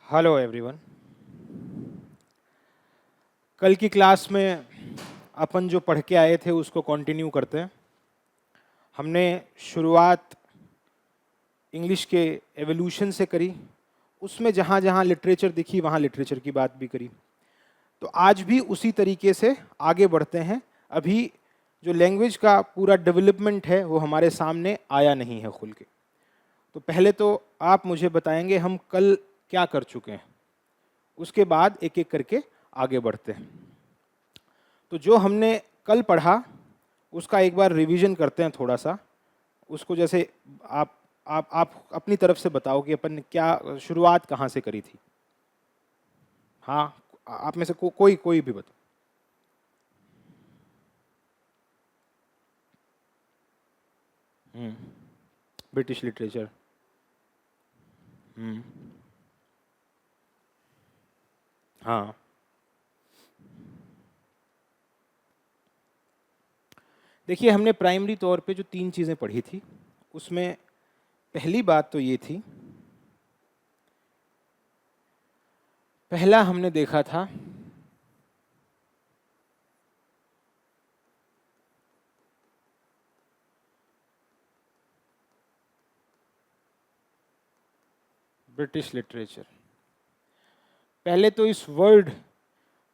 Hello everyone. कल की class में अपन जो पढ़ के आए थे उसको कंटिन्यू करते हैं। हमने शुरुआत इंग्लिश के एवोल्यूशन से करी, उसमें जहाँ जहाँ लिटरेचर दिखी वहाँ लिटरेचर की बात भी करी। तो आज भी उसी तरीके से आगे बढ़ते हैं। अभी जो लैंग्वेज का पूरा डेवलपमेंट है वो हमारे सामने आया नहीं है खुल के। तो पहले तो आप मुझे बताएंगे हम कल क्या कर चुके हैं, उसके बाद एक एक करके आगे बढ़ते हैं। तो जो हमने कल पढ़ा उसका एक बार रिवीजन करते हैं थोड़ा सा। उसको जैसे आप अपनी तरफ से बताओ कि अपन ने क्या शुरुआत कहाँ से करी थी। हाँ, आप में से कोई भी बताओ। British literature. हाँ, देखिए हमने प्राइमरी तौर पे जो 3 चीज़ें पढ़ी थी उसमें पहली बात तो ये थी, पहला हमने देखा था ब्रिटिश लिटरेचर। पहले तो इस वर्ड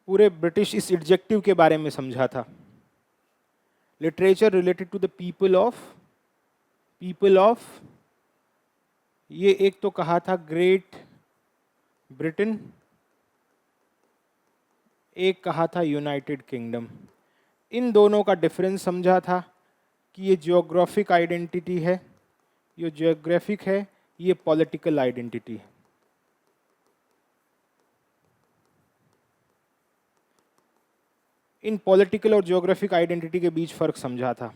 पूरे ब्रिटिश इस एडजेक्टिव के बारे में समझा था। Literature related to the people of, ये एक तो कहा था ग्रेट ब्रिटेन, एक कहा था यूनाइटेड किंगडम। इन दोनों का डिफरेंस समझा था कि ये जियोग्राफिक आइडेंटिटी है, ये जियोग्राफिक है, ये पॉलिटिकल आइडेंटिटी है। इन पॉलिटिकल और जियोग्राफिक आइडेंटिटी के बीच फर्क समझा था।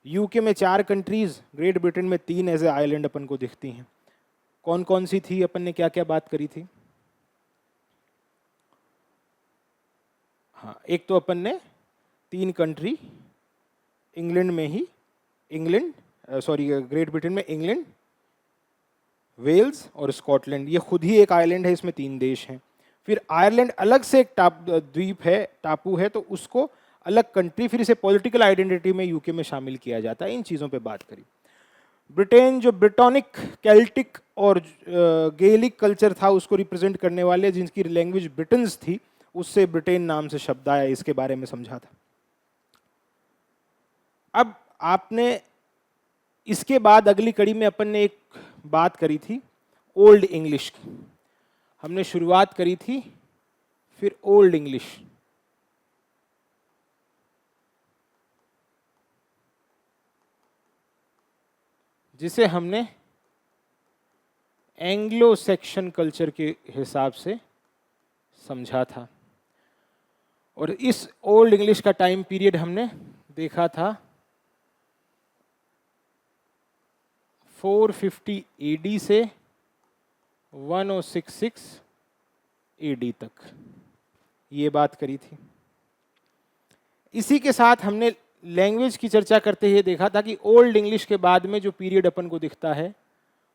यूके में 4 कंट्रीज, ग्रेट ब्रिटेन में 3 एज ए आइलैंड अपन को दिखती हैं। कौन कौन सी थी, अपन ने क्या क्या बात करी थी? हाँ, एक तो अपन ने 3 कंट्री इंग्लैंड में ही, ग्रेट ब्रिटेन में इंग्लैंड, वेल्स और स्कॉटलैंड, ये खुद ही एक आइलैंड है, इसमें 3 देश हैं। फिर आयरलैंड अलग से एक द्वीप है, टापू है, तो उसको अलग कंट्री, फिर इसे पॉलिटिकल आइडेंटिटी में यूके में शामिल किया जाता है। इन चीज़ों पे बात करी। ब्रिटेन जो ब्रिटोनिक, केल्टिक और गेलिक कल्चर था उसको रिप्रेजेंट करने वाले, जिनकी लैंग्वेज ब्रिटन्स थी, उससे ब्रिटेन नाम से शब्द आया, इसके बारे में समझा था। अब आपने इसके बाद अगली कड़ी में अपन ने एक बात करी थी ओल्ड इंग्लिश की। हमने शुरुआत करी थी फिर ओल्ड इंग्लिश, जिसे हमने एंग्लो सेक्शन कल्चर के हिसाब से समझा था। और इस ओल्ड इंग्लिश का टाइम पीरियड हमने देखा था 450 एडी से 1066 एडी तक, ये बात करी थी। इसी के साथ हमने लैंग्वेज की चर्चा करते हुए देखा था कि ओल्ड इंग्लिश के बाद में जो पीरियड अपन को दिखता है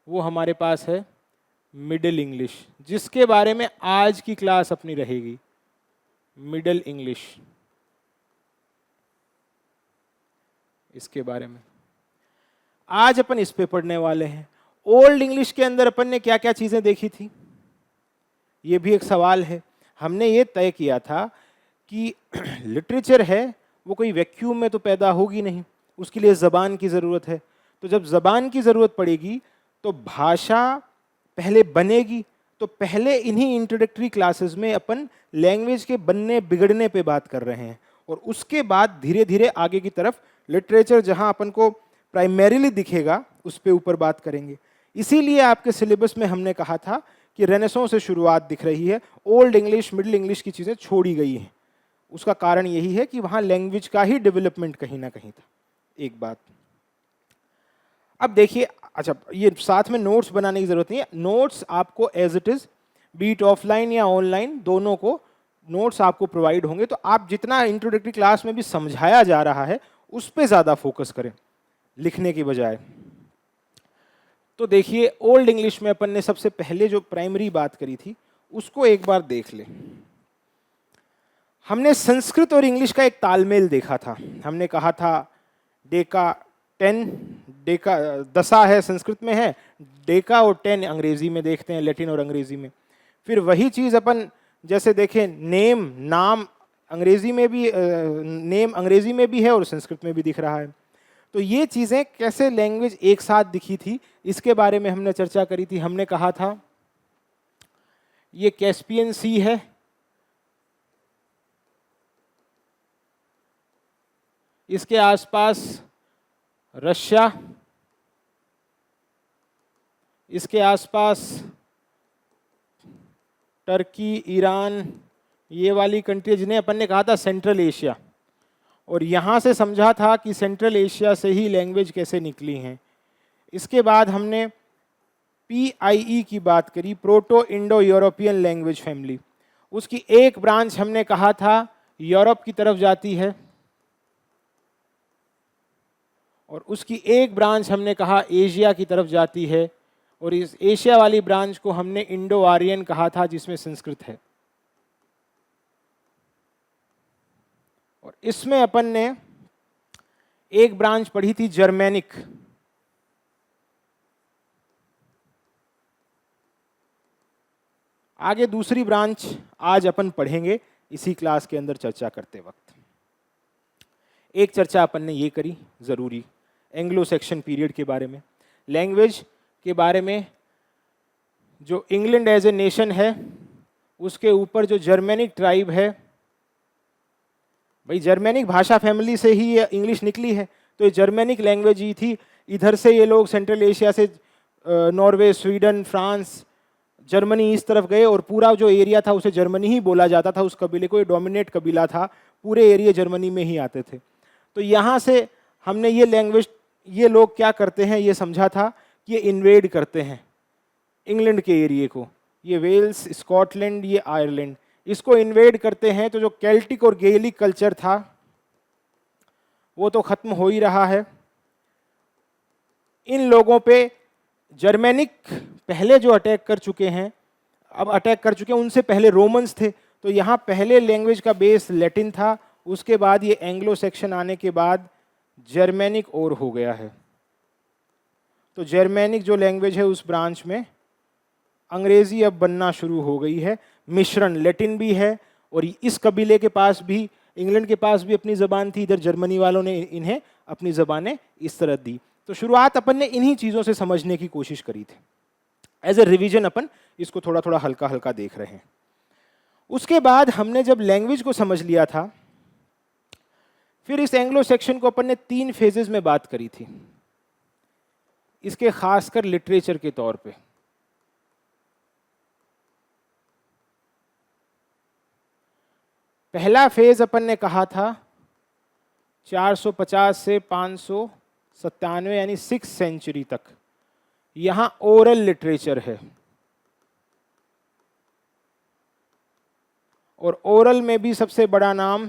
वो हमारे पास है मिडिल इंग्लिश, जिसके बारे में आज की क्लास अपनी रहेगी। मिडिल इंग्लिश, इसके बारे में आज अपन इस पे पढ़ने वाले हैं। ओल्ड इंग्लिश के अंदर अपन ने क्या क्या चीजें देखी थी, ये भी एक सवाल है। हमने ये तय किया था कि लिटरेचर है वो कोई वैक्यूम में तो पैदा होगी नहीं, उसके लिए ज़बान की ज़रूरत है। तो जब ज़बान की ज़रूरत पड़ेगी तो भाषा पहले बनेगी। तो पहले इन्हीं इंट्रोडक्टरी क्लासेस में अपन लैंग्वेज के बनने बिगड़ने पे बात कर रहे हैं, और उसके बाद धीरे धीरे आगे की तरफ लिटरेचर जहां अपन को प्राइमरीली दिखेगा उस पे ऊपर बात करेंगे। इसीलिए आपके सिलेबस में हमने कहा था कि रेनेसां से शुरुआत दिख रही है, ओल्ड इंग्लिश मिडिल इंग्लिश की चीज़ें छोड़ी गई हैं। उसका कारण यही है कि वहाँ लैंग्वेज का ही डेवलपमेंट कहीं ना कहीं था। एक बात। अब देखिए, अच्छा ये साथ में नोट्स बनाने की जरूरत नहीं है, नोट्स आपको as it is be it offline या ऑनलाइन दोनों को नोट्स आपको प्रोवाइड होंगे। तो आप जितना इंट्रोडक्टरी क्लास में भी समझाया जा रहा है उस पर ज़्यादा फोकस करें लिखने की बजाय। तो देखिए ओल्ड इंग्लिश में अपन ने सबसे पहले जो प्राइमरी बात करी थी उसको एक बार देख ले। हमने संस्कृत और इंग्लिश का एक तालमेल देखा था। हमने कहा था डेका 10, डेका दशा है संस्कृत में है, डेका और 10 अंग्रेजी में देखते हैं, लैटिन और अंग्रेजी में। फिर वही चीज अपन जैसे देखें, नेम नाम अंग्रेजी में भी, नेम अंग्रेजी में भी है और संस्कृत में भी दिख रहा है। तो ये चीजें कैसे लैंग्वेज एक साथ दिखी थी, इसके बारे में हमने चर्चा करी थी। हमने कहा था ये कैस्पियन सी है, इसके आसपास रशिया, इसके आसपास टर्की, ईरान, ये वाली कंट्री जिन्हें अपन ने कहा था सेंट्रल एशिया। और यहाँ से समझा था कि सेंट्रल एशिया से ही लैंग्वेज कैसे निकली हैं। इसके बाद हमने PIE की बात करी, proto Indo European language family. उसकी एक ब्रांच हमने कहा था यूरोप की तरफ जाती है, और उसकी एक ब्रांच हमने कहा एशिया की तरफ जाती है, और इस एशिया वाली ब्रांच को हमने इंडो आर्यन कहा था, जिसमें संस्कृत है। और इसमें अपन ने एक ब्रांच पढ़ी थी जर्मेनिक। आगे दूसरी ब्रांच आज अपन पढ़ेंगे इसी क्लास के अंदर चर्चा करते वक्त। एक चर्चा अपन ने ये करी जरूरी, एंग्लो सेक्शन पीरियड के बारे में, लैंग्वेज के बारे में। जो इंग्लैंड एज ए नेशन है उसके ऊपर जो जर्मेनिक ट्राइब है, भाई जर्मेनिक भाषा फैमिली से ही ये इंग्लिश निकली है, तो ये जर्मेनिक लैंग्वेज ही थी। इधर से ये लोग सेंट्रल एशिया से नॉर्वे, स्वीडन, फ्रांस, जर्मनी इस तरफ गए, और पूरा जो एरिया था उसे जर्मनी ही बोला जाता था। उस कबीले को, ये डोमिनेट कबीला था, पूरे एरिया जर्मनी में ही आते थे। तो यहाँ से हमने ये लैंग्वेज, ये लोग क्या करते हैं ये समझा था कि ये इन्वेड करते हैं इंग्लैंड के एरिए को। ये वेल्स, स्कॉटलैंड, ये आयरलैंड, इसको इन्वेड करते हैं। तो जो केल्टिक और गेलिक कल्चर था वो तो खत्म हो ही रहा है। इन लोगों पे जर्मेनिक पहले जो अटैक कर चुके हैं, अब अटैक कर चुके हैं, उनसे पहले रोमन्स थे। तो यहाँ पहले लैंग्वेज का बेस लैटिन था, उसके बाद ये एंग्लो सेक्शन आने के बाद जर्मेनिक और हो गया है। तो जर्मेनिक जो लैंग्वेज है उस ब्रांच में अंग्रेजी अब बनना शुरू हो गई है। मिश्रण लैटिन भी है, और इस कबीले के पास भी, इंग्लैंड के पास भी अपनी ज़बान थी, इधर जर्मनी वालों ने इन्हें अपनी ज़बानें इस तरह दी। तो शुरुआत अपन ने इन्हीं चीज़ों से समझने की कोशिश करी थी। एज ए रिवीजन अपन इसको थोड़ा थोड़ा हल्का हल्का देख रहे हैं। उसके बाद हमने जब लैंग्वेज को समझ लिया था, फिर इस एंग्लो सेक्शन को अपन ने 3 फेजेस में बात करी थी, इसके खासकर लिटरेचर के तौर पे। पहला फेज अपन ने कहा था 450 से 597 यानी 6th सेंचुरी तक, यहां ओरल लिटरेचर है। और ओरल में भी सबसे बड़ा नाम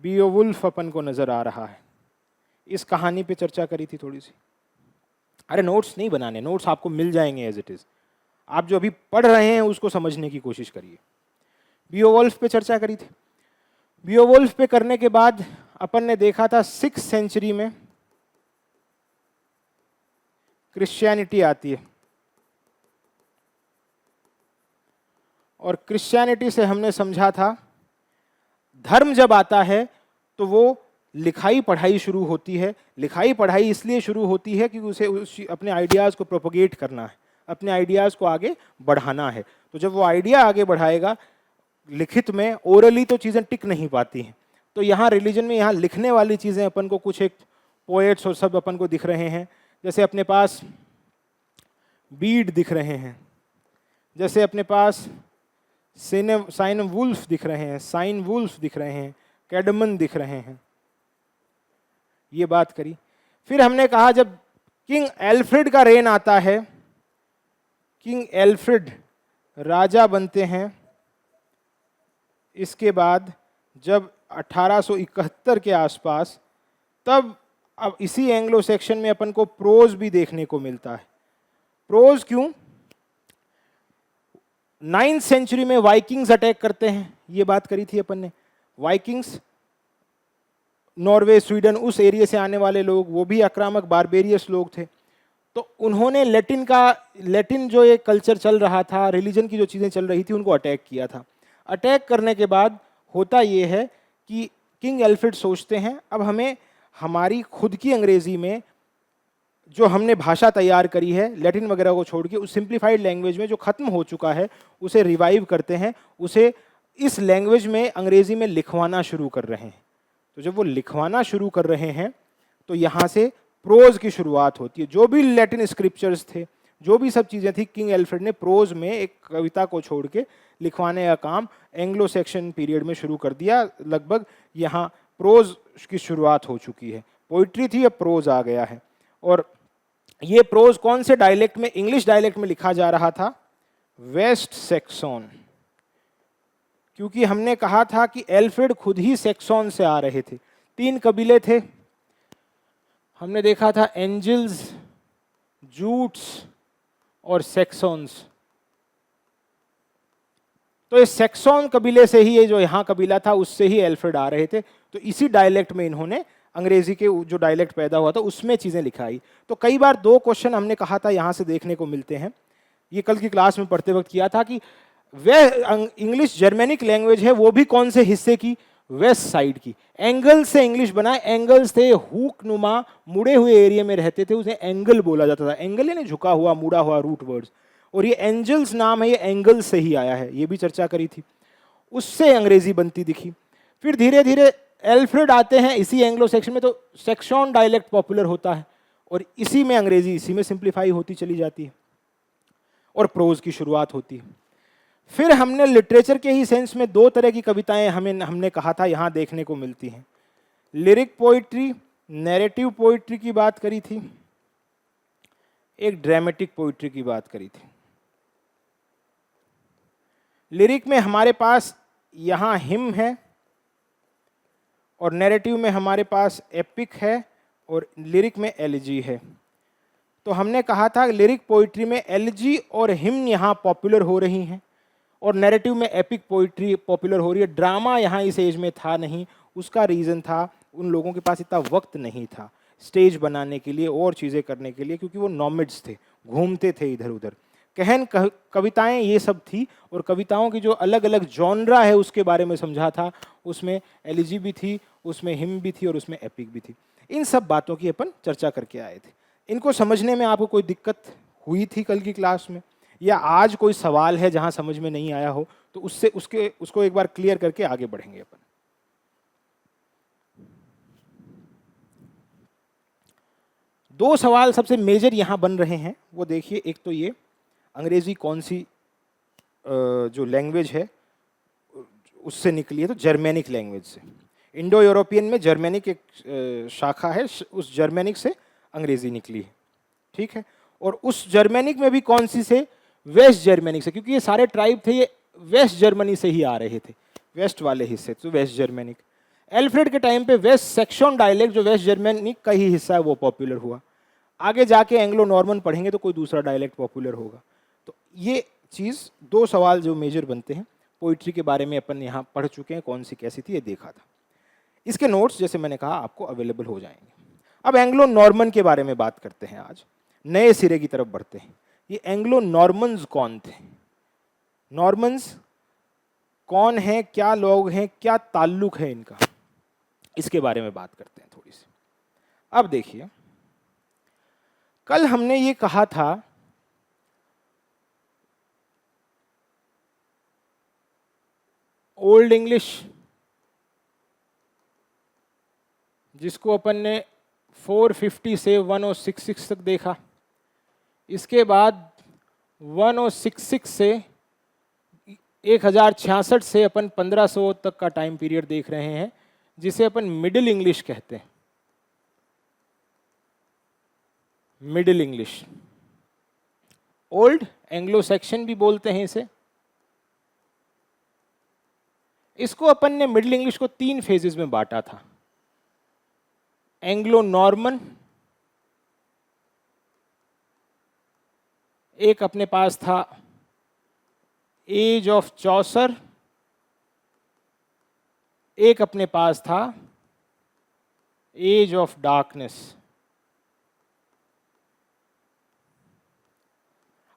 बियोवुल्फ अपन को नजर आ रहा है। इस कहानी पे चर्चा करी थी थोड़ी सी। अरे नोट्स नहीं बनाने, नोट्स आपको मिल जाएंगे एज इट इज। आप जो अभी पढ़ रहे हैं उसको समझने की कोशिश करिए। बियोवुल्फ पे चर्चा करी थी। बियोवुल्फ पे करने के बाद अपन ने देखा था 6th सेंचुरी में क्रिश्चियनिटी आती है, और क्रिश्चियनिटी से हमने समझा था धर्म जब आता है तो वो लिखाई पढ़ाई शुरू होती है। लिखाई पढ़ाई इसलिए शुरू होती है क्योंकि उसे अपने आइडियाज़ को प्रोपोगेट करना है, अपने आइडियाज़ को आगे बढ़ाना है। तो जब वो आइडिया आगे बढ़ाएगा, लिखित में ओरली तो चीज़ें टिक नहीं पाती हैं। तो यहाँ रिलीजन में यहाँ लिखने वाली चीज़ें अपन को कुछ एक पोएट्स और सब अपन को दिख रहे हैं। जैसे अपने पास बीड दिख रहे हैं, जैसे अपने पास साइन वुल्फ दिख रहे हैं, साइन वुल्फ दिख रहे हैं, कैडमन दिख रहे हैं। ये बात करी। फिर हमने कहा जब किंग एल्फ्रेड का रेन आता है, किंग एल्फ्रेड राजा बनते हैं, इसके बाद जब 1871 के आसपास, तब अब इसी एंग्लो सेक्शन में अपन को प्रोज भी देखने को मिलता है। प्रोज क्यों? 9th सेंचुरी में वाइकिंग्स अटैक करते हैं, ये बात करी थी अपन ने। वाइकिंग्स नॉर्वे, स्वीडन, उस एरिया से आने वाले लोग, वो भी आक्रामक बारबेरियस लोग थे। तो उन्होंने लैटिन जो एक कल्चर चल रहा था, रिलीजन की जो चीज़ें चल रही थी, उनको अटैक किया था। अटैक करने के बाद होता ये है कि किंग एल्फ्रेड सोचते हैं अब हमें हमारी खुद की अंग्रेजी में जो हमने भाषा तैयार करी है लैटिन वगैरह को छोड़ के, उस सिंप्लीफाइड लैंग्वेज में जो खत्म हो चुका है उसे रिवाइव करते हैं, उसे इस लैंग्वेज में अंग्रेजी में लिखवाना शुरू कर रहे हैं। तो जब वो लिखवाना शुरू कर रहे हैं तो यहाँ से प्रोज की शुरुआत होती है। जो भी लैटिन स्क्रिप्चर्स थे, जो भी सब चीज़ें थी, किंग एल्फ्रेड ने प्रोज में एक कविता को छोड़ के लिखवाने का काम एंग्लो सेक्शन पीरियड में शुरू कर दिया। लगभग यहाँ प्रोज की शुरुआत हो चुकी है। पोइट्री थी, अब प्रोज आ गया है। और ये प्रोज कौन से डायलेक्ट में? इंग्लिश डायलेक्ट में लिखा जा रहा था, वेस्ट सेक्सॉन। क्योंकि हमने कहा था कि एल्फ्रेड खुद ही सेक्सॉन से आ रहे थे। 3 कबीले थे, हमने देखा था, एंजल्स, जूट्स और सेक्सॉन्स। तो इस सेक्सॉन कबीले से ही, ये जो यहाँ कबीला था उससे ही एल्फ्रेड आ रहे थे। तो इसी डायलेक्ट में इन्होंने अंग्रेजी के जो डायलेक्ट पैदा हुआ था उसमें चीजें लिखाई। तो कई बार 2 क्वेश्चन हमने कहा था यहाँ से देखने को मिलते हैं। ये कल की क्लास में पढ़ते वक्त किया था कि वह इंग्लिश जर्मेनिक लैंग्वेज है, वो भी कौन से हिस्से की? वेस्ट साइड की। एंगल से इंग्लिश बना। एंगल्स थे हुक नुमा मुड़े हुए एरिया में रहते थे, उसे एंगल बोला जाता था। एंगल यानी झुका हुआ, मुड़ा हुआ, रूट वर्ड्स। और ये एंजल्स नाम है, ये एंगल से ही आया है, ये भी चर्चा करी थी। उससे अंग्रेजी बनती दिखी। फिर धीरे धीरे एल्फ्रेड आते हैं इसी एंग्लो सेक्शन में, तो सेक्शन डायलेक्ट पॉपुलर होता है और इसी में अंग्रेजी, इसी में सिंप्लीफाई होती चली जाती है और प्रोज की शुरुआत होती है। फिर हमने लिटरेचर के ही सेंस में 2 तरह की कविताएं हमने कहा था यहाँ देखने को मिलती हैं। लिरिक पोइट्री, नैरेटिव पोइट्री की बात करी थी, एक ड्रामेटिक पोइट्री की बात करी थी। लिरिक में हमारे पास यहाँ हिम है और नैरेटिव में हमारे पास एपिक है और लिरिक में एलिजी है। तो हमने कहा था लिरिक पोइट्री में एलिजी और हिम यहाँ पॉपुलर हो रही हैं और नैरेटिव में एपिक पोइट्री पॉपुलर हो रही है। ड्रामा यहाँ इस एज में था नहीं, उसका रीज़न था उन लोगों के पास इतना वक्त नहीं था स्टेज बनाने के लिए और चीज़ें करने के लिए, क्योंकि वो नॉमिड्स थे, घूमते थे इधर उधर। कहन कविताएं ये सब थी और कविताओं की जो अलग अलग जॉनरा है उसके बारे में समझा था। उसमें एलिजी भी थी, उसमें हिम भी थी और उसमें एपिक भी थी। इन सब बातों की अपन चर्चा करके आए थे। इनको समझने में आपको कोई दिक्कत हुई थी कल की क्लास में, या आज कोई सवाल है जहां समझ में नहीं आया हो तो उसको एक बार क्लियर करके आगे बढ़ेंगे अपन। दो सवाल सबसे मेजर यहां बन रहे हैं, वो देखिए। एक तो ये अंग्रेजी कौन सी जो लैंग्वेज है उससे निकली है, तो जर्मेनिक लैंग्वेज से। इंडो यूरोपियन में जर्मेनिक एक शाखा है, उस जर्मेनिक से अंग्रेजी निकली है, ठीक है। और उस जर्मेनिक में भी कौन सी से? वेस्ट जर्मेनिक से, क्योंकि ये सारे ट्राइब थे ये वेस्ट जर्मनी से ही आ रहे थे, वेस्ट वाले हिस्से, तो वेस्ट जर्मेनिक। एल्फ्रेड के टाइम पे वेस्ट सेक्शन डायलेक्ट जो वेस्ट जर्मेनिक का ही हिस्सा है वो पॉपुलर हुआ। आगे जाके एंग्लो नॉर्मन पढ़ेंगे तो कोई दूसरा डायलेक्ट पॉपुलर होगा। तो ये चीज़ 2 सवाल जो मेजर बनते हैं पोइट्री के बारे में अपन यहाँ पढ़ चुके हैं, कौन सी कैसी थी ये देखा था। इसके नोट्स जैसे मैंने कहा आपको अवेलेबल हो जाएंगे। अब एंग्लो नॉर्मन के बारे में बात करते हैं, आज नए सिरे की तरफ बढ़ते हैं। ये एंग्लो नॉर्मन्स कौन थे? नॉर्मन्स कौन है, क्या लोग हैं, क्या ताल्लुक है इनका, इसके बारे में बात करते हैं थोड़ी सी। अब देखिए, कल हमने ये कहा था ओल्ड इंग्लिश, जिसको अपन ने 450 से 1066 तक देखा। इसके बाद 1066 से 1066 से अपन 1500 तक का टाइम पीरियड देख रहे हैं, जिसे अपन मिडिल इंग्लिश कहते हैं। Middle English, old Anglo Saxon भी बोलते हैं इसे। इसको अपन ने मिडिल इंग्लिश को 3 फेजेस में बांटा था। एंग्लो नॉर्मन, एक अपने पास था एज ऑफ चौसर, एक अपने पास था एज ऑफ डार्कनेस।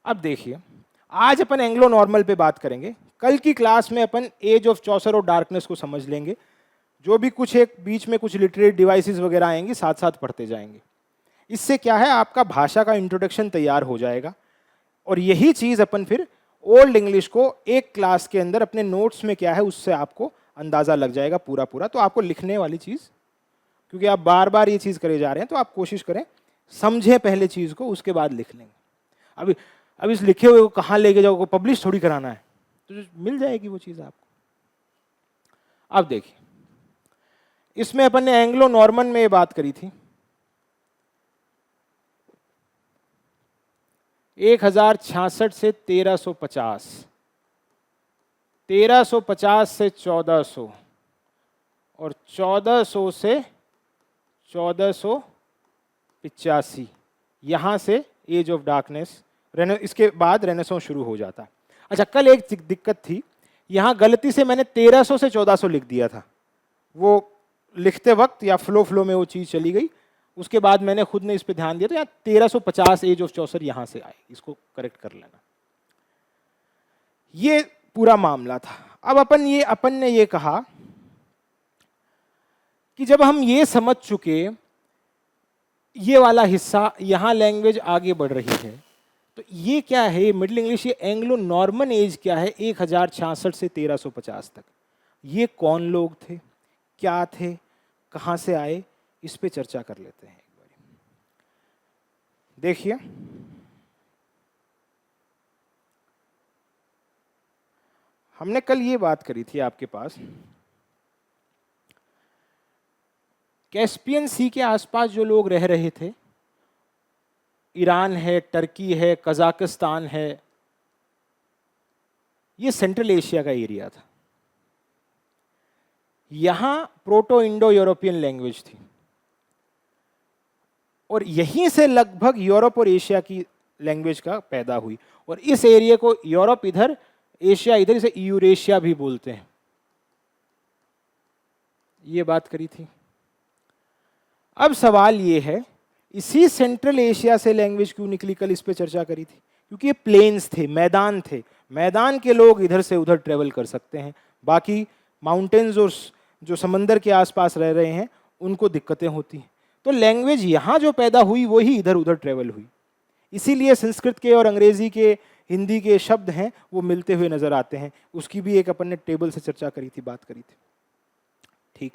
अब देखिए, आज अपन एंग्लो नॉर्मल पे बात करेंगे, कल की क्लास में अपन एज ऑफ चौसर और डार्कनेस को समझ लेंगे। जो भी कुछ एक बीच में कुछ लिटरेरी डिवाइसेस वगैरह आएंगी साथ साथ पढ़ते जाएंगे। इससे क्या है, आपका भाषा का इंट्रोडक्शन तैयार हो जाएगा और यही चीज अपन फिर ओल्ड इंग्लिश को एक क्लास के अंदर अपने नोट्स में क्या है उससे आपको अंदाजा लग जाएगा पूरा पूरा। तो आपको लिखने वाली चीज, क्योंकि आप बार बार ये चीज करे जा रहे हैं, तो आप कोशिश करें समझें पहले चीज को, उसके बाद लिख लेंगे। अब इस लिखे हुए को कहाँ लेके जाओ, पब्लिश थोड़ी कराना है, तो मिल जाएगी वो चीज आपको। अब देखिए, इसमें अपन ने एंग्लो नॉर्मन में ये बात करी थी, 1066 से 1350, 1350 से 1400 और 1400 से 1485, यहां से एज ऑफ डार्कनेस, इसके बाद रेनेसांस शुरू हो जाता है। अच्छा, कल एक दिक्कत थी, यहां गलती से मैंने 1300 से 1400 लिख दिया था, वो लिखते वक्त या फ्लो में वो चीज चली गई, उसके बाद मैंने खुद ने इस पे ध्यान दिया, तो यहाँ 1350 एज ऑफ चौसर यहां से आए, इसको करेक्ट कर लेना। ये पूरा मामला था। अब अपन ने ये कहा कि जब हम ये समझ चुके ये वाला हिस्सा, यहां लैंग्वेज आगे बढ़ रही है, तो ये क्या है, मिडिल इंग्लिश, ये एंग्लो नॉर्मन एज क्या है 1066 से 1350 तक, ये कौन लोग थे, क्या थे, कहां से आए, इस पे चर्चा कर लेते हैं एक बार। देखिए, हमने कल ये बात करी थी आपके पास, कैस्पियन सी के आसपास जो लोग रह रहे थे, ईरान है, टर्की है, कजाकिस्तान है, ये सेंट्रल एशिया का एरिया था। यहां प्रोटो इंडो यूरोपियन लैंग्वेज थी और यहीं से लगभग यूरोप और एशिया की लैंग्वेज का पैदा हुई, और इस एरिया को यूरोप इधर, एशिया इधर, इसे यूरेशिया भी बोलते हैं। ये बात करी थी। अब सवाल ये है, इसी सेंट्रल एशिया से लैंग्वेज क्यों निकली, कल इस पे चर्चा करी थी, क्योंकि ये प्लेन्स थे, मैदान थे, मैदान के लोग इधर से उधर ट्रेवल कर सकते हैं, बाकी माउंटेन्स और जो समंदर के आसपास रह रहे हैं उनको दिक्कतें होती हैं। तो लैंग्वेज यहाँ जो पैदा हुई वही इधर उधर ट्रेवल हुई, इसीलिए संस्कृत के और अंग्रेजी के, हिंदी के शब्द हैं वो मिलते हुए नजर आते हैं। उसकी भी एक अपन ने टेबल से चर्चा करी थी, बात करी थी। ठीक,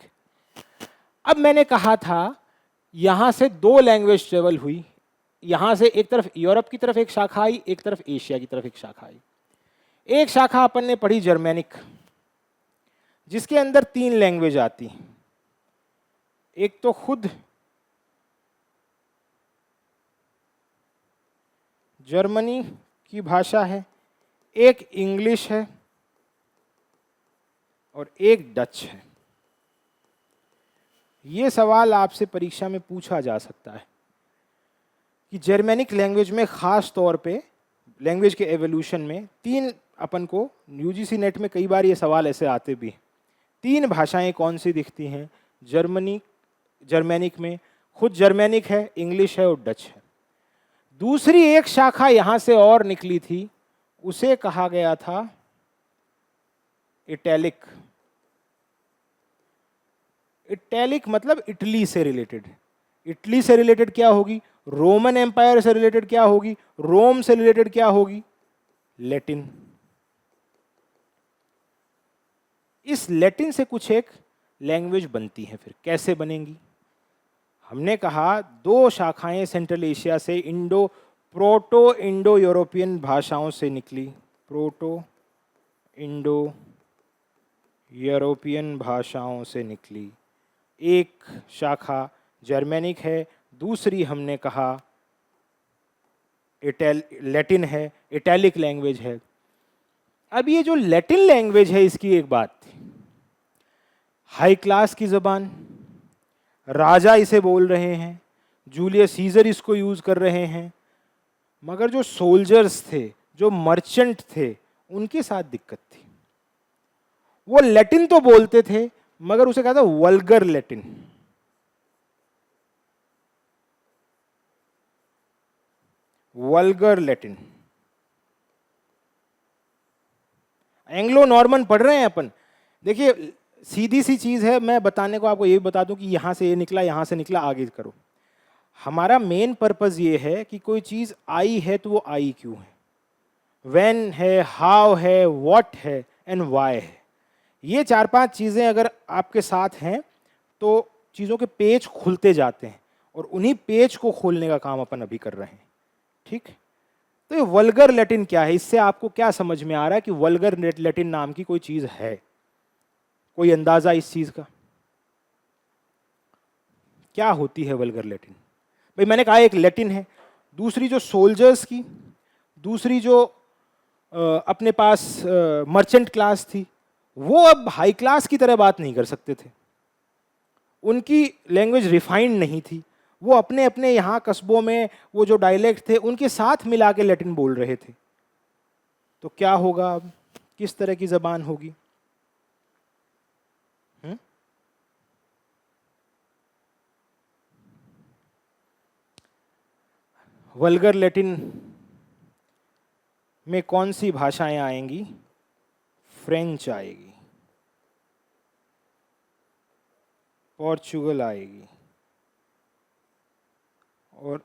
अब मैंने कहा था यहां से दो लैंग्वेज ट्रेवल हुई, यहां से एक तरफ यूरोप की तरफ एक शाखा आई, एक तरफ एशिया की तरफ एक शाखा आई। एक शाखा अपन ने पढ़ी जर्मेनिक, जिसके अंदर 3 लैंग्वेज आती, एक तो खुद जर्मनी की भाषा है, एक इंग्लिश है और एक डच है। ये सवाल आपसे परीक्षा में पूछा जा सकता है कि जर्मेनिक लैंग्वेज में खास तौर पे लैंग्वेज के एवोल्यूशन में 3, अपन को यूजीसी नेट में कई बार ये सवाल ऐसे आते भी हैं, 3 भाषाएं कौन सी दिखती हैं जर्मेनिक में, खुद जर्मेनिक है, इंग्लिश है और डच है। दूसरी एक शाखा यहां से और निकली थी, उसे कहा गया था इटैलिक। इटैलिक मतलब इटली से रिलेटेड। इटली से रिलेटेड क्या होगी, रोमन एम्पायर से रिलेटेड क्या होगी, रोम से रिलेटेड क्या होगी, लैटिन। इस लैटिन से कुछ एक लैंग्वेज बनती है, फिर कैसे बनेंगी। हमने कहा 2 शाखाएं सेंट्रल एशिया से प्रोटो इंडो यूरोपियन भाषाओं से निकली, प्रोटो इंडो यूरोपियन भाषाओं से निकली। एक शाखा जर्मेनिक है, दूसरी हमने कहा लैटिन है, इटैलिक लैंग्वेज है। अब ये जो लैटिन लैंग्वेज है, इसकी एक बात थी, हाई क्लास की जबान, राजा इसे बोल रहे हैं, जूलियस सीजर इसको यूज कर रहे हैं, मगर जो सोल्जर्स थे, जो मर्चेंट थे, उनके साथ दिक्कत थी। वो लैटिन तो बोलते थे मगर उसे कहा था vulgar Latin. Vulgar Latin. Anglo Norman पढ़ रहे हैं अपन। देखिए सीधी सी चीज है, मैं बताने को आपको ये बता दूं कि यहां से ये निकला, यहां से निकला, आगे करो। हमारा मेन पर्पस ये है कि कोई चीज आई है तो वो आई क्यों है, व्हेन है, हाउ है, व्हाट है एंड व्हाई है। ये 4-5 चीजें अगर आपके साथ हैं तो चीजों के पेज खुलते जाते हैं, और उन्हीं पेज को खोलने का काम अपन अभी कर रहे हैं। ठीक। तो ये वल्गर लैटिन क्या है, इससे आपको क्या समझ में आ रहा है कि वल्गर लैटिन नाम की कोई चीज है? कोई अंदाजा इस चीज का क्या होती है वल्गर लैटिन? भाई मैंने कहा एक लैटिन है, दूसरी जो सोल्जर्स की, दूसरी जो अपने पास मर्चेंट क्लास थी, वो अब हाई क्लास की तरह बात नहीं कर सकते थे। उनकी लैंग्वेज रिफाइंड नहीं थी, वो अपने अपने यहाँ कस्बों में वो जो डायलेक्ट थे उनके साथ मिला के लैटिन बोल रहे थे। तो क्या होगा अब, किस तरह की जबान होगी? वल्गर लैटिन में कौन सी भाषाएं आएंगी? फ्रेंच आएगी, पोर्चुगल आएगी, और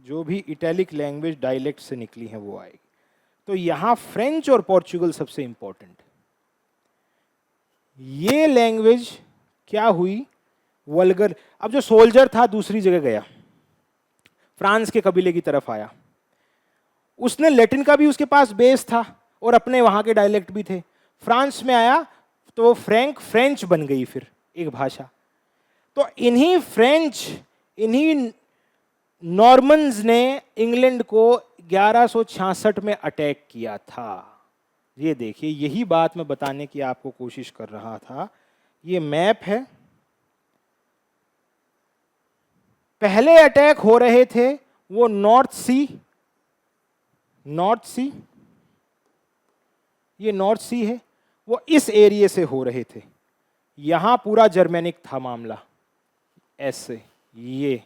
जो भी इटैलिक लैंग्वेज डायलेक्ट से निकली है वो आएगी। तो यहां फ्रेंच और पोर्चुगल सबसे इंपॉर्टेंट है। ये लैंग्वेज क्या हुई? वल्गर। अब जो सोल्जर था दूसरी जगह गया, फ्रांस के कबीले की तरफ आया, उसने लैटिन का भी उसके पास बेस था और अपने वहां के डायलेक्ट भी थे। फ्रांस में आया तो वो फ्रेंच बन गई फिर एक भाषा। तो इन्हीं फ्रेंच, इन्हीं नॉर्मन्स ने इंग्लैंड को 1166 में अटैक किया था। ये देखिए, यही बात मैं बताने की आपको कोशिश कर रहा था। ये मैप है, पहले अटैक हो रहे थे वो नॉर्थ सी, ये नॉर्थ सी है, वो इस एरिया से हो रहे थे। यहां पूरा जर्मेनिक था मामला, ऐसे ये।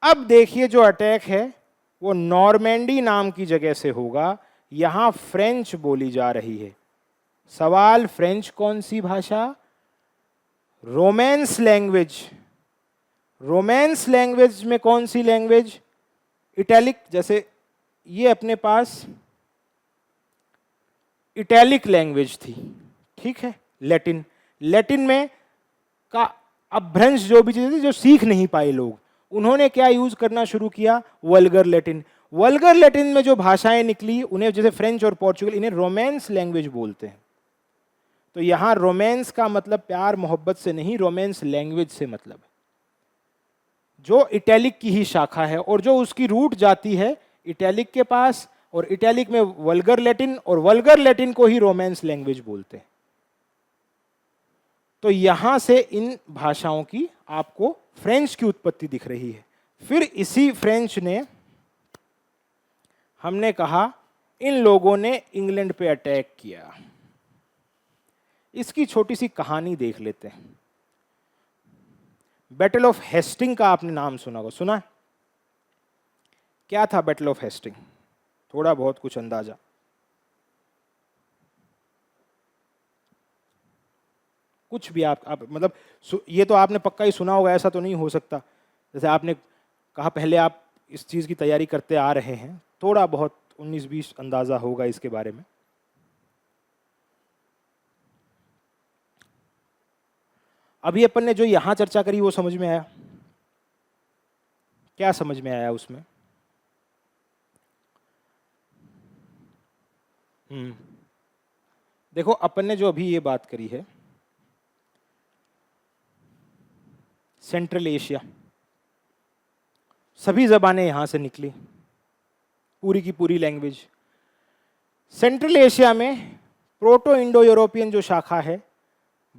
अब देखिए जो अटैक है वो नॉर्मैंडी नाम की जगह से होगा, यहां फ्रेंच बोली जा रही है। सवाल, फ्रेंच कौन सी भाषा? Romance language. रोमांस लैंग्वेज में कौन सी लैंग्वेज? इटैलिक। जैसे ये अपने पास इटैलिक लैंग्वेज थी, ठीक है। लैटिन, लैटिन में का अपभ्रंश जो भी चीजें थी जो सीख नहीं पाए लोग, उन्होंने क्या यूज करना शुरू किया? Vulgar Latin. वल्गर लैटिन में जो भाषाएं निकली उन्हें, जैसे फ्रेंच और पोर्चुगल, इन्हें रोमांस लैंग्वेज बोलते हैं। तो यहां रोमांस का मतलब प्यार मोहब्बत से नहीं, रोमांस लैंग्वेज से मतलब है, जो इटैलिक की ही शाखा है और जो उसकी रूट जाती है इटैलिक के पास, और इटैलिक में वल्गर लैटिन, और वल्गर लैटिन को ही रोमांस लैंग्वेज बोलते हैं। तो यहां से इन भाषाओं की आपको फ्रेंच की उत्पत्ति दिख रही है। फिर इसी फ्रेंच ने, हमने कहा इन लोगों ने इंग्लैंड पे अटैक किया। इसकी छोटी सी कहानी देख लेते हैं। बैटल ऑफ हेस्टिंग का आपने नाम सुना होगा, सुना? क्या था बैटल ऑफ हेस्टिंग? थोड़ा बहुत कुछ अंदाजा? कुछ भी आप मतलब ये तो आपने पक्का ही सुना होगा, ऐसा तो नहीं हो सकता। जैसे आपने कहा पहले आप इस चीज की तैयारी करते आ रहे हैं, थोड़ा बहुत 19-20 अंदाजा होगा इसके बारे में। अभी अपन ने जो यहां चर्चा करी वो समझ में आया? क्या समझ में आया उसमें? देखो अपन ने जो अभी ये बात करी है, सेंट्रल एशिया, सभी जबानें यहां से निकली, पूरी की पूरी लैंग्वेज। सेंट्रल एशिया में प्रोटो इंडो यूरोपियन जो शाखा है,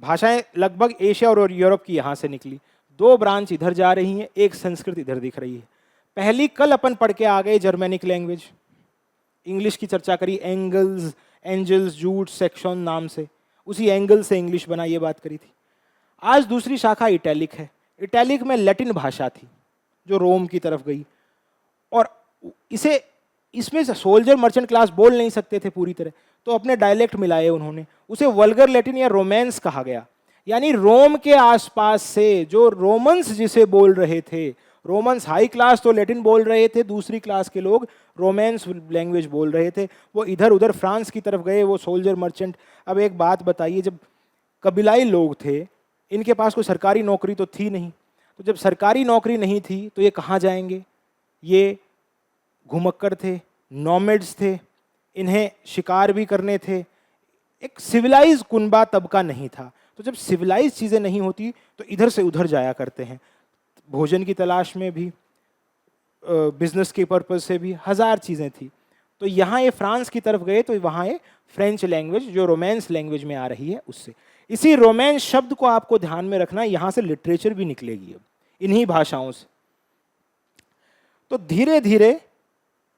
भाषाएं लगभग एशिया और यूरोप की यहां से निकली। 2 ब्रांच इधर जा रही हैं, एक संस्कृत इधर दिख रही है। पहली कल अपन पढ़ के आ गए जर्मेनिक लैंग्वेज, इंग्लिश की चर्चा करी, एंगल्स, एंजल्स, जूट, सेक्शन नाम से, उसी एंगल से इंग्लिश बना, ये बात करी थी। आज दूसरी शाखा इटैलिक है। इटैलिक में लैटिन भाषा थी जो रोम की तरफ गई, और इसे इसमें सोल्जर मर्चेंट क्लास बोल नहीं सकते थे पूरी तरह, तो अपने डायलेक्ट मिलाए उन्होंने, उसे वल्गर लैटिन या रोमांस कहा गया। यानी रोम के आसपास से जो रोमन्स जिसे बोल रहे थे, रोमन्स हाई क्लास तो लैटिन बोल रहे थे, दूसरी क्लास के लोग रोमांस लैंग्वेज बोल रहे थे, वो इधर उधर फ्रांस की तरफ गए, वो सोल्जर मर्चेंट। अब एक बात बताइए, जब कबीलाई लोग थे, इनके पास कोई सरकारी नौकरी तो थी नहीं, तो जब सरकारी नौकरी नहीं थी तो ये कहाँ जाएंगे? ये घुमक्कड़ थे, नॉमेड्स थे, इन्हें शिकार भी करने थे, एक सिविलाइज कुनबा तबका नहीं था। तो जब सिविलाइज चीज़ें नहीं होती तो इधर से उधर जाया करते हैं, भोजन की तलाश में भी, बिजनेस के पर्पज से भी, हजार चीज़ें थी। तो यहाँ ये फ्रांस की तरफ गए तो वहाँ ये फ्रेंच लैंग्वेज जो रोमांस लैंग्वेज में आ रही है उससे, इसी रोमांस शब्द को आपको ध्यान में रखना, यहाँ से लिटरेचर भी निकलेगी अब इन्हीं भाषाओं से। तो धीरे धीरे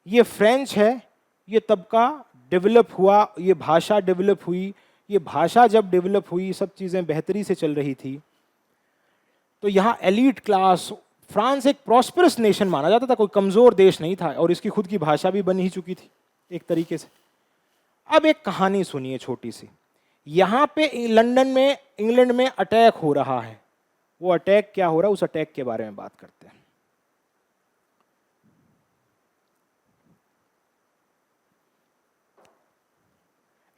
ये फ्रेंच है, ये तबका डेवलप हुआ, ये भाषा डेवलप हुई। ये भाषा जब डेवलप हुई, सब चीज़ें बेहतरी से चल रही थी, तो यहाँ एलीट क्लास, फ्रांस एक प्रॉस्परस नेशन माना जाता था, कोई कमज़ोर देश नहीं था, और इसकी खुद की भाषा भी बन ही चुकी थी एक तरीके से। अब एक कहानी सुनिए छोटी सी। यहाँ पे लंदन में, इंग्लैंड में अटैक हो रहा है। वो अटैक क्या हो रहा है, उस अटैक के बारे में बात करते हैं।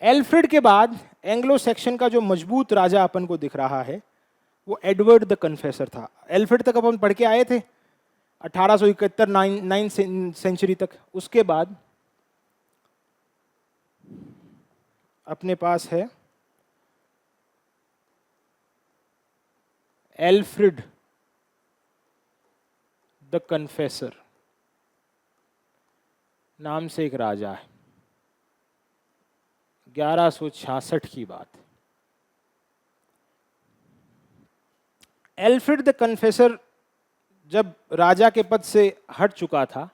एल्फ्रेड के बाद एंग्लो सेक्शन का जो मजबूत राजा अपन को दिख रहा है वो एडवर्ड द कन्फेसर था। एल्फ्रेड तक अपन पढ़ के आए थे 1871 9 सेंचुरी तक। उसके बाद अपने पास है एल्फ्रेड द कन्फेसर नाम से एक राजा है, 1166 की बात। एल्फ्रेड द कन्फेसर जब राजा के पद से हट चुका था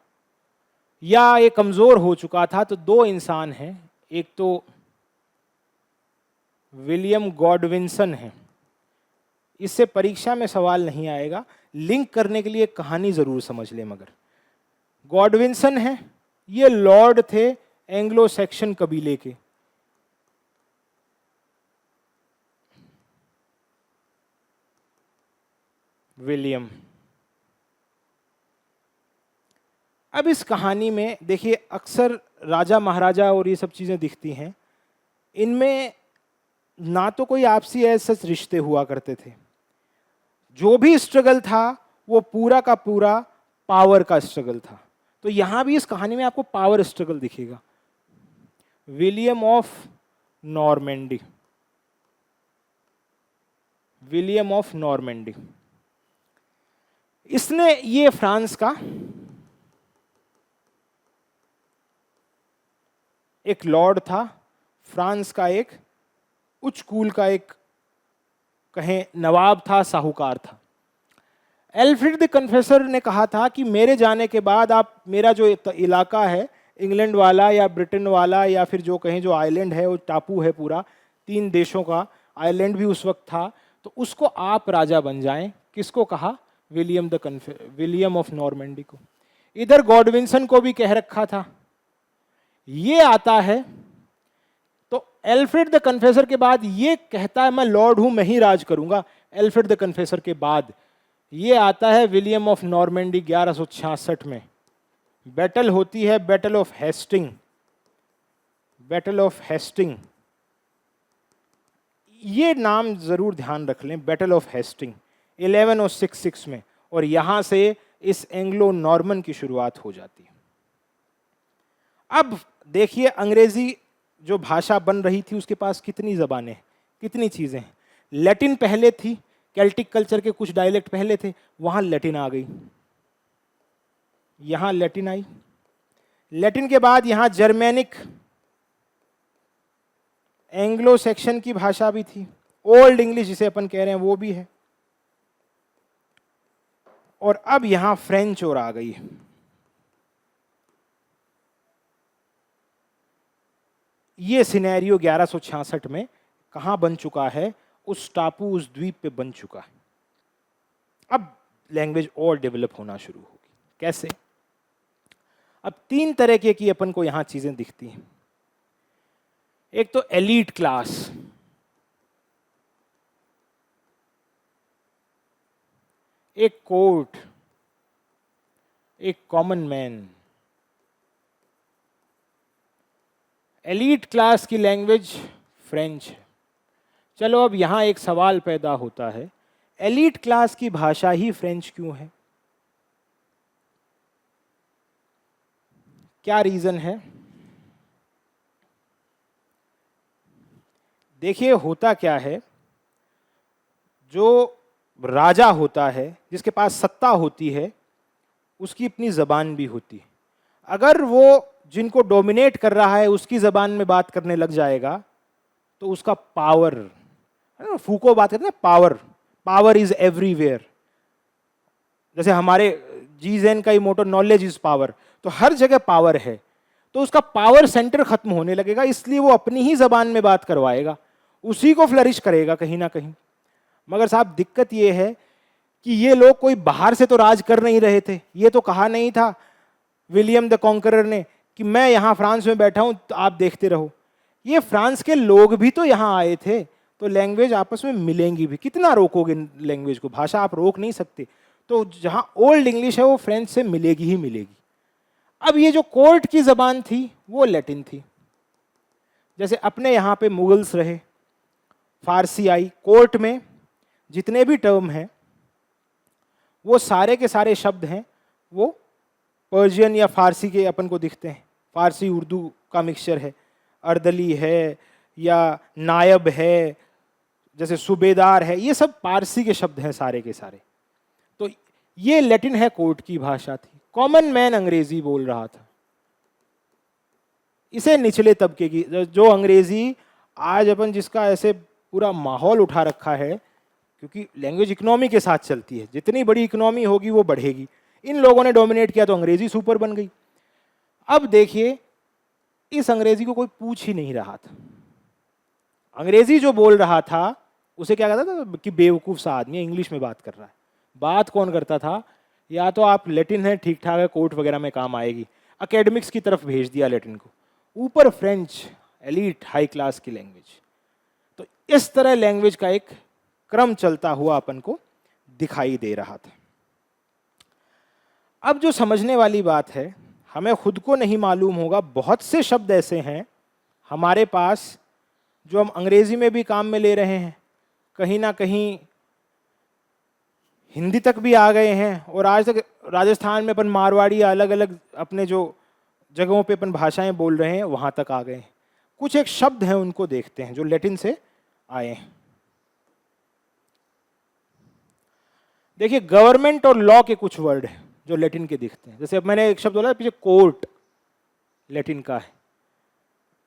या ये कमज़ोर हो चुका था, तो दो इंसान हैं, एक तो विलियम गॉडविंसन है। इससे परीक्षा में सवाल नहीं आएगा, लिंक करने के लिए एक कहानी ज़रूर समझ लें। मगर गॉडविंसन है, ये लॉर्ड थे एंग्लो सेक्शन कबीले के। विलियम। अब इस कहानी में देखिए, अक्सर राजा महाराजा और ये सब चीज़ें दिखती हैं, इनमें ना तो कोई आपसी ऐसे सच रिश्ते हुआ करते थे, जो भी स्ट्रगल था वो पूरा का पूरा पावर का स्ट्रगल था। तो यहां भी इस कहानी में आपको पावर स्ट्रगल दिखेगा। William of Normandy, William of Normandy, इसने, ये फ्रांस का एक लॉर्ड था, फ्रांस का एक उच्च कुल का एक कहें नवाब था, साहूकार था। एल्फ्रेड द कन्फेसर ने कहा था कि मेरे जाने के बाद आप मेरा जो इलाका है, इंग्लैंड वाला या ब्रिटेन वाला या फिर जो कहें जो आइलैंड है, वो टापू है पूरा, 3 देशों का आइलैंड भी उस वक्त था, तो उसको आप राजा बन जाएं। किसको कहा? विलियम ऑफ नॉर्मेंडी को। इधर गॉडविंसन को भी कह रखा था। ये आता है तो एल्फ्रेड द कन्फेसर के बाद ये कहता है मैं लॉर्ड हूं, मैं ही राज करूंगा। एल्फ्रेड द कन्फेसर के बाद ये आता है विलियम ऑफ नॉर्मेंडी 1166 में। बैटल होती है, battle of Hastings, battle of Hastings, ये नाम जरूर ध्यान रख लें, बैटल ऑफ हेस्टिंग 1166 में। और यहां से इस एंग्लो नॉर्मन की शुरुआत हो जाती है। अब देखिए, अंग्रेजी जो भाषा बन रही थी उसके पास कितनी जबानें, कितनी चीजें हैं। लैटिन पहले थी, केल्टिक कल्चर के कुछ डायलेक्ट पहले थे, वहां लैटिन आ गई, यहां लैटिन आई। लैटिन के बाद यहां जर्मेनिक, एंग्लो सेक्शन की भाषा भी थी, ओल्ड इंग्लिश जिसे अपन कह रहे हैं वो भी है, और अब यहां फ्रेंच और आ गई है। ये सिनेरियो 1166 में कहाँ बन चुका है? उस टापू, उस द्वीप पे बन चुका है। अब लैंग्वेज और डेवलप होना शुरू होगी। कैसे? अब 3 तरह की अपन को यहां चीजें दिखती हैं। एक तो एलीट क्लास, एक कोर्ट, एक कॉमन मैन। एलीट क्लास की लैंग्वेज फ्रेंच है। चलो अब यहां एक सवाल पैदा होता है, एलीट क्लास की भाषा ही फ्रेंच क्यों है? क्या रीजन है? देखिए होता क्या है, जो राजा होता है, जिसके पास सत्ता होती है, उसकी अपनी जबान भी होती है। अगर वो जिनको डोमिनेट कर रहा है उसकी जबान में बात करने लग जाएगा तो उसका पावर, फूको बात करते हैं पावर, पावर इज एवरीवेयर। जैसे हमारे जीजेन का ही मोटो नॉलेज इज पावर, तो हर जगह पावर है, तो उसका पावर सेंटर खत्म होने लगेगा, इसलिए वो अपनी ही जबान में बात करवाएगा, उसी को फ्लरिश करेगा कहीं ना कहीं। मगर साहब दिक्कत ये है कि ये लोग कोई बाहर से तो राज कर नहीं रहे थे। ये तो कहा नहीं था विलियम द कॉन्करर ने कि मैं यहां फ्रांस में बैठा हूं तो आप देखते रहो। ये फ्रांस के लोग भी तो यहां आए थे, तो लैंग्वेज आपस में मिलेंगी भी। कितना रोकोगे लैंग्वेज को? भाषा आप रोक नहीं सकते। तो जहां ओल्ड इंग्लिश है वो फ्रेंच से मिलेगी ही मिलेगी। अब ये जो कोर्ट की जबान थी वो लैटिन थी। जैसे अपने यहां पे मुगल्स रहे, फारसी आई, कोर्ट में जितने भी टर्म हैं वो सारे के सारे शब्द हैं वो पर्शियन या फारसी के अपन को दिखते हैं। फारसी उर्दू का मिक्सचर है, अर्दली है या नायब है, जैसे सूबेदार है, ये सब पारसी के शब्द हैं सारे के सारे। तो ये लैटिन है, कोर्ट की भाषा थी। कॉमन मैन अंग्रेजी बोल रहा था। इसे निचले तबके की जो अंग्रेजी आज अपन जिसका ऐसे पूरा माहौल उठा रखा है, क्योंकि लैंग्वेज इकोनॉमी के साथ चलती है, जितनी बड़ी इकोनॉमी होगी वो बढ़ेगी। इन लोगों ने डोमिनेट किया तो अंग्रेजी सुपर बन गई। अब देखिए इस अंग्रेजी को कोई पूछ ही नहीं रहा था। अंग्रेजी जो बोल रहा था उसे क्या कहता था कि बेवकूफ सा आदमी है, इंग्लिश में बात कर रहा है। बात कौन करता था? या तो आप लैटिन है, ठीक ठाक है, कोर्ट वगैरह में काम आएगी, एकेडमिक्स की तरफ भेज दिया लैटिन को, ऊपर फ्रेंच, एलीट हाई क्लास की लैंग्वेज। तो इस तरह लैंग्वेज का एक क्रम चलता हुआ अपन को दिखाई दे रहा था। अब जो समझने वाली बात है, हमें खुद को नहीं मालूम होगा, बहुत से शब्द ऐसे हैं हमारे पास जो हम अंग्रेजी में भी काम में ले रहे हैं, कहीं ना कहीं हिंदी तक भी आ गए हैं, और आज तक राजस्थान में अपन मारवाड़ी या अलग अलग अपने जो जगहों पे अपन भाषाएं बोल रहे हैं वहां तक आ गए हैं। कुछ एक शब्द हैं उनको देखते हैं जो लैटिन से आए हैं। देखिए गवर्नमेंट और लॉ के कुछ वर्ड हैं जो लैटिन के दिखते हैं। जैसे अब मैंने एक शब्द बोला पीछे, कोर्ट लैटिन का है।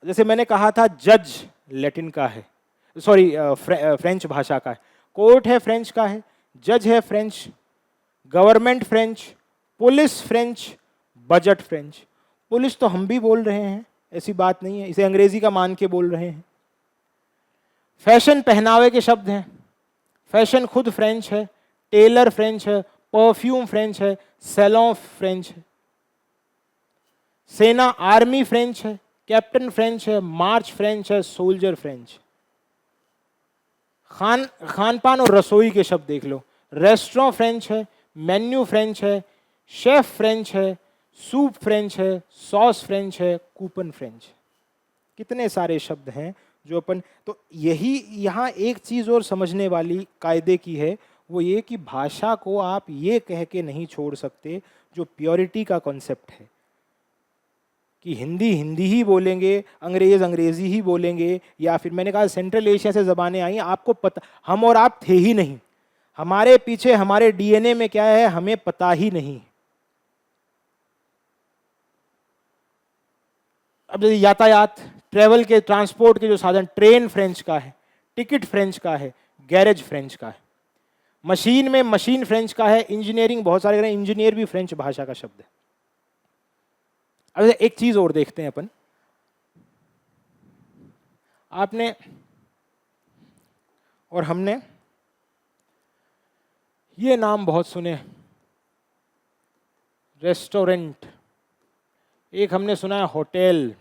जैसे मैंने कहा था जज लैटिन का है, सॉरी फ्रेंच भाषा का है। कोर्ट है फ्रेंच का है, जज है French, government French, police French, budget French. Police तो हम भी बोल रहे हैं, ऐसी बात नहीं है, इसे अंग्रेजी का मान के बोल रहे हैं। फैशन पहनावे के शब्द हैं, फैशन खुद फ्रेंच है, टेलर फ्रेंच है, परफ्यूम फ्रेंच है, सैलून फ्रेंच है। सेना आर्मी फ्रेंच है, कैप्टन फ्रेंच है, मार्च फ्रेंच है, सोल्जर फ्रेंच। खान पान और रसोई के शब्द देख लो, रेस्टोरेंट फ्रेंच है, मेन्यू फ्रेंच है, शेफ फ्रेंच है, सूप फ्रेंच है, सॉस फ्रेंच है, कूपन फ्रेंच। कितने सारे शब्द हैं जो अपन, तो यही यहाँ एक चीज और समझने वाली कायदे की है, वो ये कि भाषा को आप ये कह के नहीं छोड़ सकते जो प्योरिटी का कॉन्सेप्ट है कि हिंदी हिंदी ही बोलेंगे, अंग्रेज अंग्रेजी ही बोलेंगे, या फिर मैंने कहा सेंट्रल एशिया से ज़बानें आई, आपको पता, हम और आप थे ही नहीं, हमारे पीछे हमारे डीएनए में क्या है हमें पता ही नहीं। अब यातायात, ट्रेवल के, ट्रांसपोर्ट के जो साधन, ट्रेन फ्रेंच का है, टिकट फ्रेंच का है, गैरेज फ्रेंच का है, मशीन में मशीन फ्रेंच का है, इंजीनियरिंग बहुत सारे, इंजीनियर भी फ्रेंच भाषा का शब्द है। अब एक चीज और देखते हैं अपन, आपने और हमने ये नाम बहुत सुने, रेस्टोरेंट, एक हमने सुना है होटल,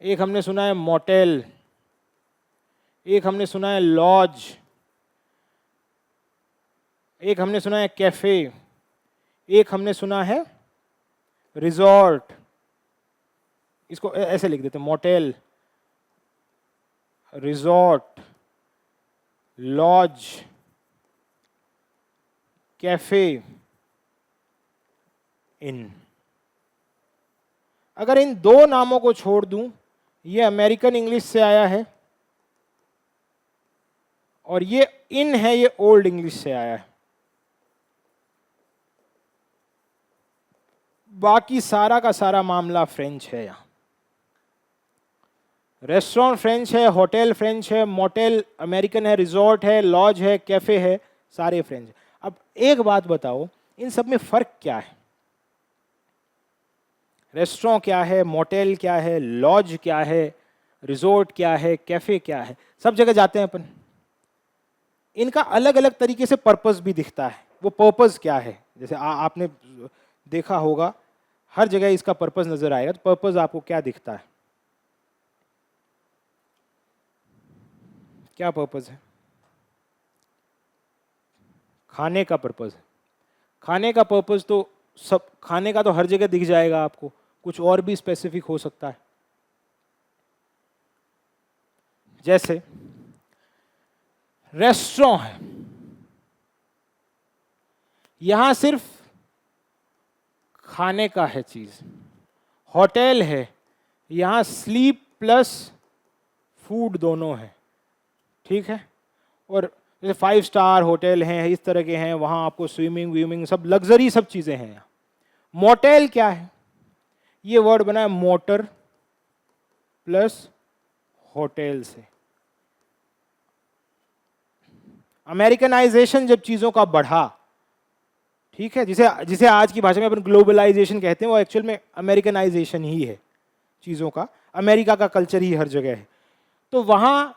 एक हमने सुना है मोटेल, एक हमने सुना है लॉज, एक हमने सुना है कैफे, एक हमने सुना है रिजॉर्ट। इसको ऐसे लिख देते हैं, मोटेल, रिजॉर्ट, लॉज, कैफे, इन। अगर इन दो नामों को छोड़ दूं, ये अमेरिकन इंग्लिश से आया है और ये इन है, ये ओल्ड इंग्लिश से आया है। बाकी सारा का सारा मामला फ्रेंच है। यहां रेस्टोरेंट फ्रेंच है, होटल फ्रेंच है, मोटेल अमेरिकन है, रिजॉर्ट है, लॉज है, कैफे है, सारे फ्रेंच। अब एक बात बताओ, इन सब में फर्क क्या है? रेस्टोरेंट क्या है, मोटेल क्या है, लॉज क्या है, रिजॉर्ट क्या है, कैफे क्या है? सब जगह जाते हैं अपन, इनका अलग अलग तरीके से पर्पस भी दिखता है। वो पर्पस क्या है? जैसे आपने देखा होगा हर जगह इसका पर्पस नजर आएगा, तो पर्पस आपको क्या दिखता है? क्या पर्पस है? खाने का पर्पस है। खाने का पर्पस तो सब, खाने का तो हर जगह दिख जाएगा आपको, कुछ और भी स्पेसिफिक हो सकता है। जैसे रेस्टोरेंट है, यहां सिर्फ खाने का है चीज। होटल है, यहां स्लीप प्लस फूड दोनों है, ठीक है। और जैसे 5 स्टार होटल हैं, इस तरह के हैं, वहां आपको स्विमिंग वीमिंग सब लग्जरी सब चीजें हैं। यहाँ मोटेल क्या है? ये वर्ड बना है मोटर प्लस होटल से। अमेरिकनाइजेशन जब चीजों का बढ़ा, ठीक है, जिसे जिसे आज की भाषा में अपन ग्लोबलाइजेशन कहते हैं, वो एक्चुअल में अमेरिकनाइजेशन ही है चीजों का। अमेरिका का कल्चर ही हर जगह है। तो वहां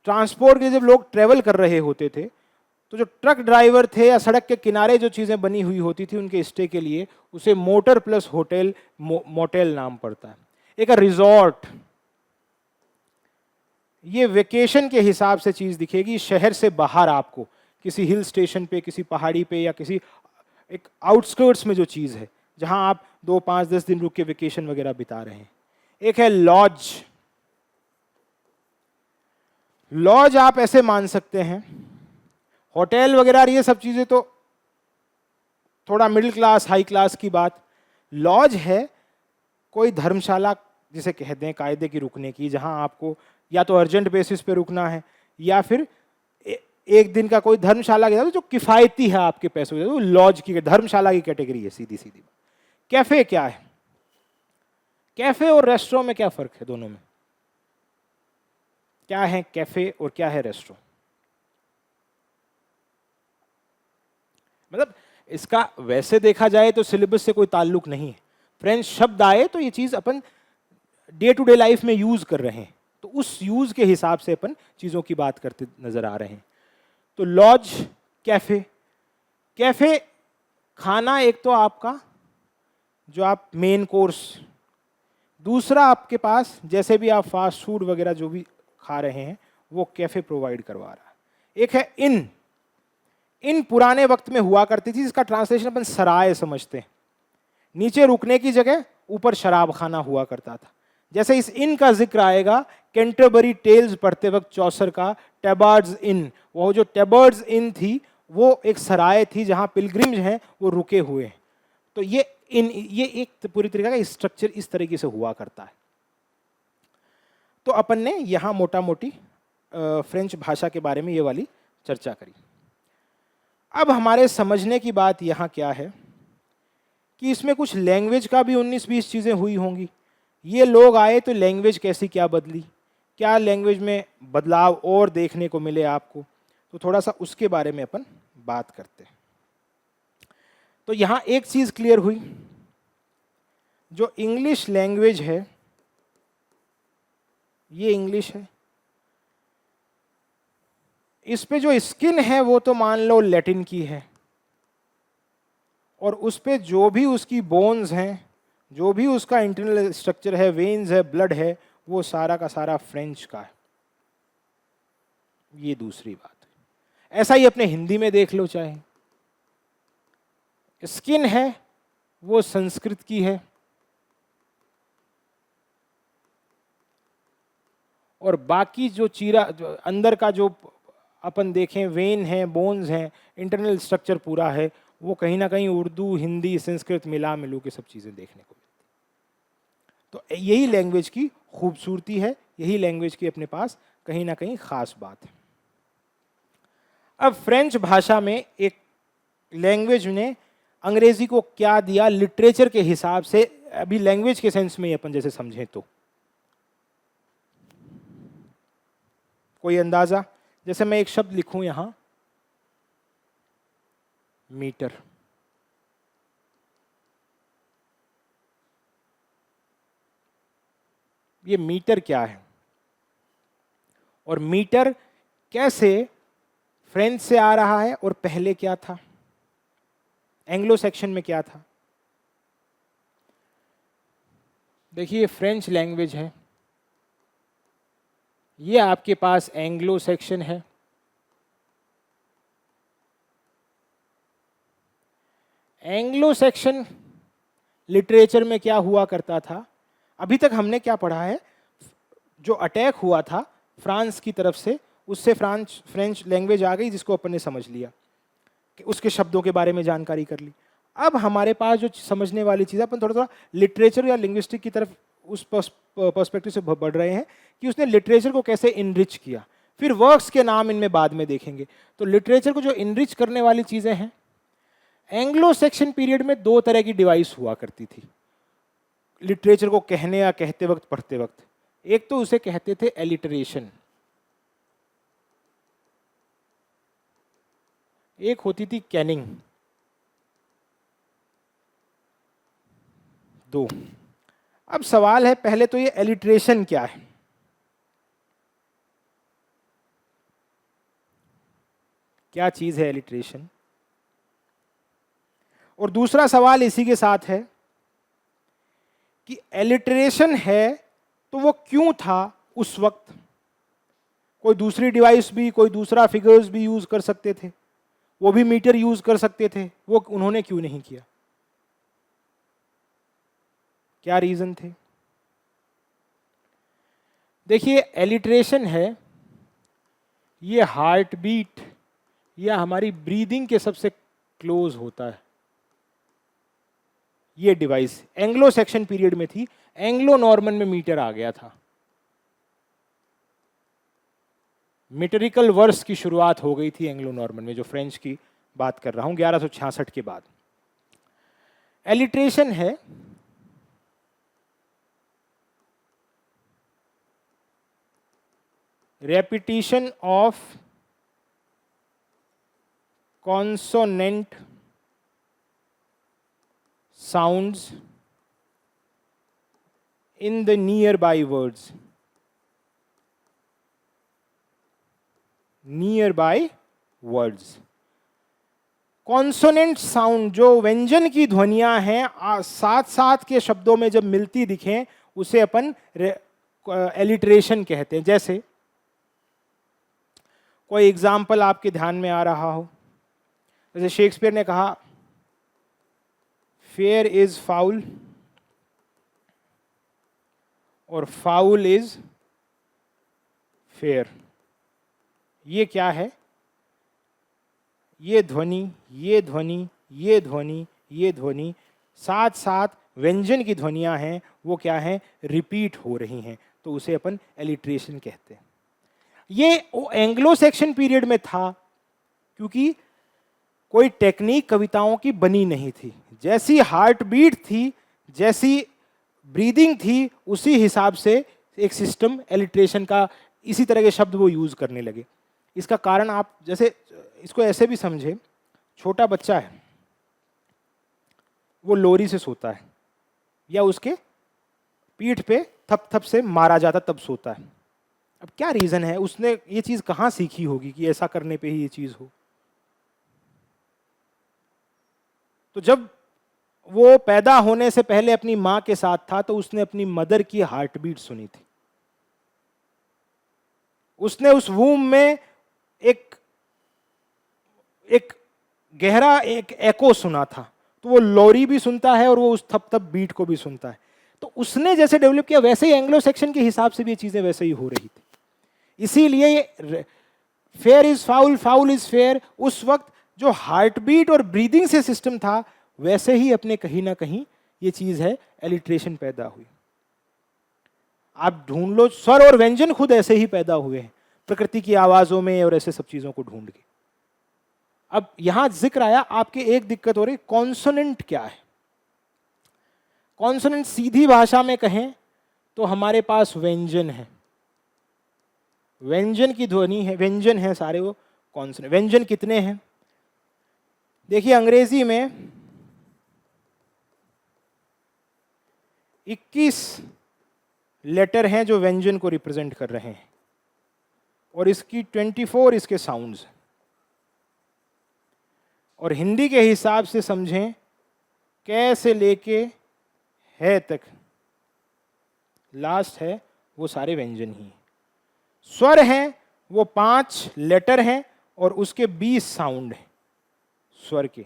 ट्रांसपोर्ट के जब लोग ट्रेवल कर रहे होते थे, तो जो ट्रक ड्राइवर थे या सड़क के किनारे जो चीजें बनी हुई होती थी उनके स्टे के लिए, उसे मोटर प्लस होटल, मोटेल नाम पड़ता है। एक रिजॉर्ट, ये वेकेशन के हिसाब से चीज दिखेगी। शहर से बाहर आपको किसी हिल स्टेशन पे, किसी पहाड़ी पे, या किसी एक आउटस्कर्ट्स में जो चीज है, जहां आप 2, 5, 10 दिन रुक के वेकेशन वगैरह बिता रहे हैं। एक है लॉज। लॉज आप ऐसे मान सकते हैं, होटल वगैरह ये सब चीजें तो थोड़ा मिडिल क्लास हाई क्लास की बात। लॉज है कोई धर्मशाला जिसे कहते हैं कायदे की रुकने की, जहां आपको या तो अर्जेंट बेसिस पे रुकना है, या फिर एक दिन का कोई धर्मशाला के जो किफायती है आपके पैसों के, तो लॉज की, धर्मशाला की कैटेगरी है सीधी सीधी। कैफे क्या है? कैफे और रेस्टोरेंट में क्या फर्क है? दोनों में क्या है कैफे और क्या है रेस्टोरेंट? मतलब इसका वैसे देखा जाए तो सिलेबस से कोई ताल्लुक नहीं है। फ्रेंच शब्द आए तो ये चीज अपन डे टू डे लाइफ में यूज कर रहे हैं, तो उस यूज के हिसाब से अपन चीजों की बात करते नजर आ रहे हैं। तो लॉज, कैफे। कैफे खाना एक तो आपका जो आप मेन कोर्स, दूसरा आपके पास जैसे भी आप फास्ट फूड वगैरह जो भी खा रहे हैं वो कैफे प्रोवाइड करवा रहा है। एक है इन। इन पुराने वक्त में हुआ करती थी, इसका ट्रांसलेशन अपन सराय समझते हैं। नीचे रुकने की जगह, ऊपर शराब खाना हुआ करता था। जैसे इस इन का जिक्र आएगा कैंटरबरी टेल्स पढ़ते वक्त चौसर का, टेबार्ड्स इन, वो जो टेबार्ड्स इन थी वो एक सराय थी जहां पिलग्रिम्स हैं वो रुके हुए हैं। तो ये इन, ये एक पूरी तरीके का स्ट्रक्चर इस तरीके से हुआ करता है। तो अपन ने यहां मोटा मोटी फ्रेंच भाषा के बारे में ये वाली चर्चा करी। अब हमारे समझने की बात यहां क्या है कि इसमें कुछ लैंग्वेज का भी 19-20 चीजें हुई होंगी। ये लोग आए तो लैंग्वेज कैसी क्या बदली, क्या लैंग्वेज में बदलाव और देखने को मिले आपको, तो थोड़ा सा उसके बारे में अपन बात करते हैं। तो यहां एक चीज क्लियर हुई, जो इंग्लिश लैंग्वेज है ये इंग्लिश है। इस पे जो स्किन है वो तो मान लो लैटिन की है, और उस पे जो भी उसकी बोन्स हैं, जो भी उसका इंटरनल स्ट्रक्चर है, वेन्स है, ब्लड है, वो सारा का सारा फ्रेंच का है। ये दूसरी बात है। ऐसा ही अपने हिंदी में देख लो, चाहे स्किन है वो संस्कृत की है, और बाकी जो चीरा जो अंदर का जो अपन देखें, वेन है, बोन्स हैं, इंटरनल स्ट्रक्चर पूरा है, वो कहीं ना कहीं उर्दू, हिंदी, संस्कृत मिला मिलू के सब चीज़ें देखने को मिलती। तो यही लैंग्वेज की खूबसूरती है, यही लैंग्वेज की अपने पास कहीं ना कहीं खास बात है। अब फ्रेंच भाषा में एक लैंग्वेज ने अंग्रेजी को क्या दिया लिटरेचर के हिसाब से, अभी लैंग्वेज के सेंस में अपन जैसे समझें तो कोई अंदाजा? जैसे मैं एक शब्द लिखूं यहां, मीटर। ये मीटर क्या है, और मीटर कैसे फ्रेंच से आ रहा है, और पहले क्या था, एंग्लो सेक्शन में क्या था? देखिए फ्रेंच लैंग्वेज है, ये आपके पास एंग्लो सेक्शन है, एंग्लो सेक्शन लिटरेचर में क्या हुआ करता था? अभी तक हमने क्या पढ़ा है, जो अटैक हुआ था फ्रांस की तरफ से, उससे फ्रेंच लैंग्वेज आ गई, जिसको अपन ने समझ लिया, कि उसके शब्दों के बारे में जानकारी कर ली। अब हमारे पास जो समझने वाली चीज़ है, अपन थोड़ा थोड़ा लिटरेचर या लिंग्विस्टिक की तरफ उस पर्सपेक्टिव से बढ़ रहे हैं कि उसने लिटरेचर को कैसे इनरिच किया। फिर वर्क्स के नाम इनमें बाद में देखेंगे। तो लिटरेचर को जो इनरिच करने वाली चीज़ें हैं, एंग्लो सेक्शन पीरियड में दो तरह की डिवाइस हुआ करती थी लिटरेचर को कहने या कहते वक्त, पढ़ते वक्त। एक तो उसे कहते थे एलिटरेशन, एक होती थी कैनिंग। दो। अब सवाल है पहले तो ये एलिटरेशन क्या है? क्या चीज है एलिटरेशन? और दूसरा सवाल इसी के साथ है कि एलिटरेशन है तो वो क्यों था उस वक्त? कोई दूसरी डिवाइस भी, कोई दूसरा फिगर्स भी यूज कर सकते थे, वो भी मीटर यूज कर सकते थे, वो उन्होंने क्यों नहीं किया? क्या रीजन थे? देखिए एलिटरेशन है, ये हार्ट बीट या हमारी ब्रीदिंग के सबसे क्लोज होता है। ये डिवाइस एंग्लो सेक्शन पीरियड में थी, एंग्लो नॉर्मन में मीटर आ गया था। मीटरिकल वर्स की शुरुआत हो गई थी एंग्लो नॉर्मन में, जो फ्रेंच की बात कर रहा हूं 1166 के बाद। एलिट्रेशन है repetition of consonant sounds in the nearby words. Nearby words. Consonant sound, जो व्यंजन की ध्वनियां हैं साथ साथ के शब्दों में जब मिलती दिखें, उसे अपन एलिट्रेशन कहते हैं। जैसे कोई एग्जाम्पल आपके ध्यान में आ रहा हो, जैसे शेक्सपियर ने कहा फेयर इज फाउल और फाउल इज फेयर। ये क्या है? ये ध्वनि, ये ध्वनि, ये ध्वनि, ये ध्वनि साथ साथ व्यंजन की ध्वनियां हैं, वो क्या है? रिपीट हो रही हैं, तो उसे अपन एलिट्रेशन कहते हैं। ये एंग्लो सेक्शन पीरियड में था, क्योंकि कोई टेक्निक कविताओं की बनी नहीं थी। जैसी हार्ट बीट थी, जैसी ब्रीदिंग थी, उसी हिसाब से एक सिस्टम एलिट्रेशन का, इसी तरह के शब्द वो यूज करने लगे। इसका कारण आप जैसे इसको ऐसे भी समझे, छोटा बच्चा है, वो लोरी से सोता है या उसके पीठ पे थप थप से मारा जाता तब सोता है। अब क्या रीजन है, उसने ये चीज कहाँ सीखी होगी कि ऐसा करने पे ही ये चीज हो। तो जब वो पैदा होने से पहले अपनी मां के साथ था तो उसने अपनी मदर की हार्ट बीट सुनी थी। उसने उस वूम में एक एक गहरा एक एको सुना था, तो वो लोरी भी सुनता है और वो उस थप थप बीट को भी सुनता है। तो उसने जैसे डेवलप किया वैसे ही एंग्लो सेक्शन के हिसाब से भी ये चीजें वैसे ही हो रही थी। इसीलिए fair is foul, foul is fair, उस वक्त जो हार्ट बीट और ब्रीदिंग से सिस्टम था वैसे ही अपने कहीं ना कहीं ये चीज है, एलिट्रेशन पैदा हुई। आप ढूंढ लो, स्वर और व्यंजन खुद ऐसे ही पैदा हुए हैं प्रकृति की आवाजों में और ऐसे सब चीजों को ढूंढ के। अब यहां जिक्र आया, आपके एक दिक्कत हो रही, कॉन्सोनेंट क्या है। कॉन्सोनेंट सीधी भाषा में कहें तो हमारे पास व्यंजन है, व्यंजन की ध्वनि है, व्यंजन है सारे वो कॉन्सोनेंट। व्यंजन कितने हैं देखिए, अंग्रेजी में 21 लेटर हैं जो व्यंजन को रिप्रेजेंट कर रहे हैं और इसकी 24 इसके साउंड्स। और हिंदी के हिसाब से समझें, कै से लेके है तक लास्ट है वो सारे व्यंजन ही। स्वर हैं वो 5 लेटर हैं और उसके 20 साउंड हैं स्वर के,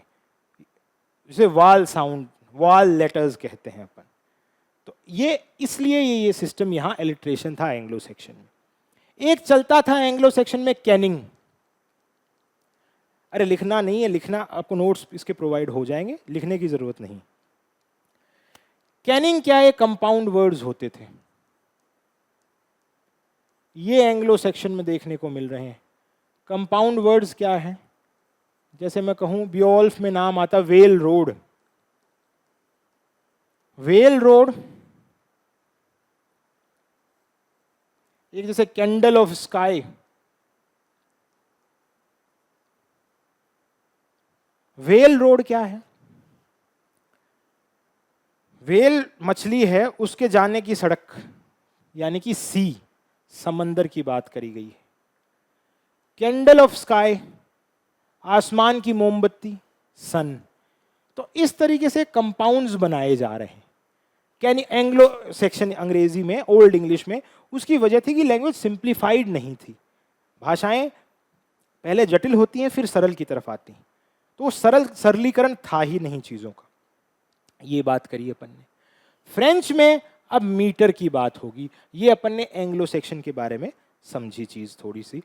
जिसे वाल साउंड, वाल लेटर्स कहते हैं अपन। तो ये इसलिए ये सिस्टम यहां एलिट्रेशन था एंग्लो सेक्शन में। एक चलता था एंग्लो सेक्शन में कैनिंग। अरे लिखना नहीं है, लिखना आपको नोट्स इसके प्रोवाइड हो जाएंगे, लिखने की जरूरत नहीं। कैनिंग क्या है, कंपाउंड वर्ड्स होते थे, ये एंग्लो सेक्शन में देखने को मिल रहे हैं। कंपाउंड वर्ड्स क्या है, जैसे मैं कहूं बियोल्फ में नाम आता वेल रोड, वेल रोड एक जैसे candle of sky, well road क्या है, वेल मछली है, उसके जाने की सड़क यानी कि सी, समंदर की बात करी गई है। कैंडल ऑफ स्काई, आसमान की मोमबत्ती, सन। तो इस तरीके से कंपाउंड्स बनाए जा रहे हैं। कैन एंग्लो सेक्शन अंग्रेजी में, ओल्ड इंग्लिश में, उसकी वजह थी कि लैंग्वेज सिंप्लीफाइड नहीं थी। भाषाएं पहले जटिल होती हैं फिर सरल की तरफ आती हैं, तो वो सरलीकरण था ही नहीं चीजों का। ये बात करी अपन ने। फ्रेंच में अब मीटर की बात होगी, ये अपन ने एंग्लो सेक्शन के बारे में समझी चीज थोड़ी सी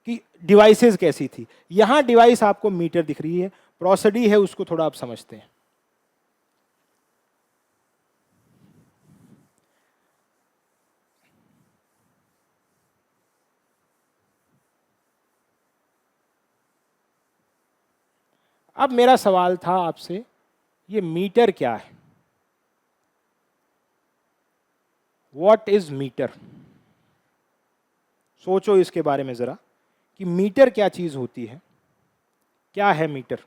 कि डिवाइसेस कैसी थी। यहां डिवाइस आपको मीटर दिख रही है, प्रोसेडी है उसको थोड़ा आप समझते हैं। अब मेरा सवाल था आपसे, ये मीटर क्या है, व्हाट इज मीटर। सोचो इसके बारे में जरा कि मीटर क्या चीज होती है, क्या है मीटर।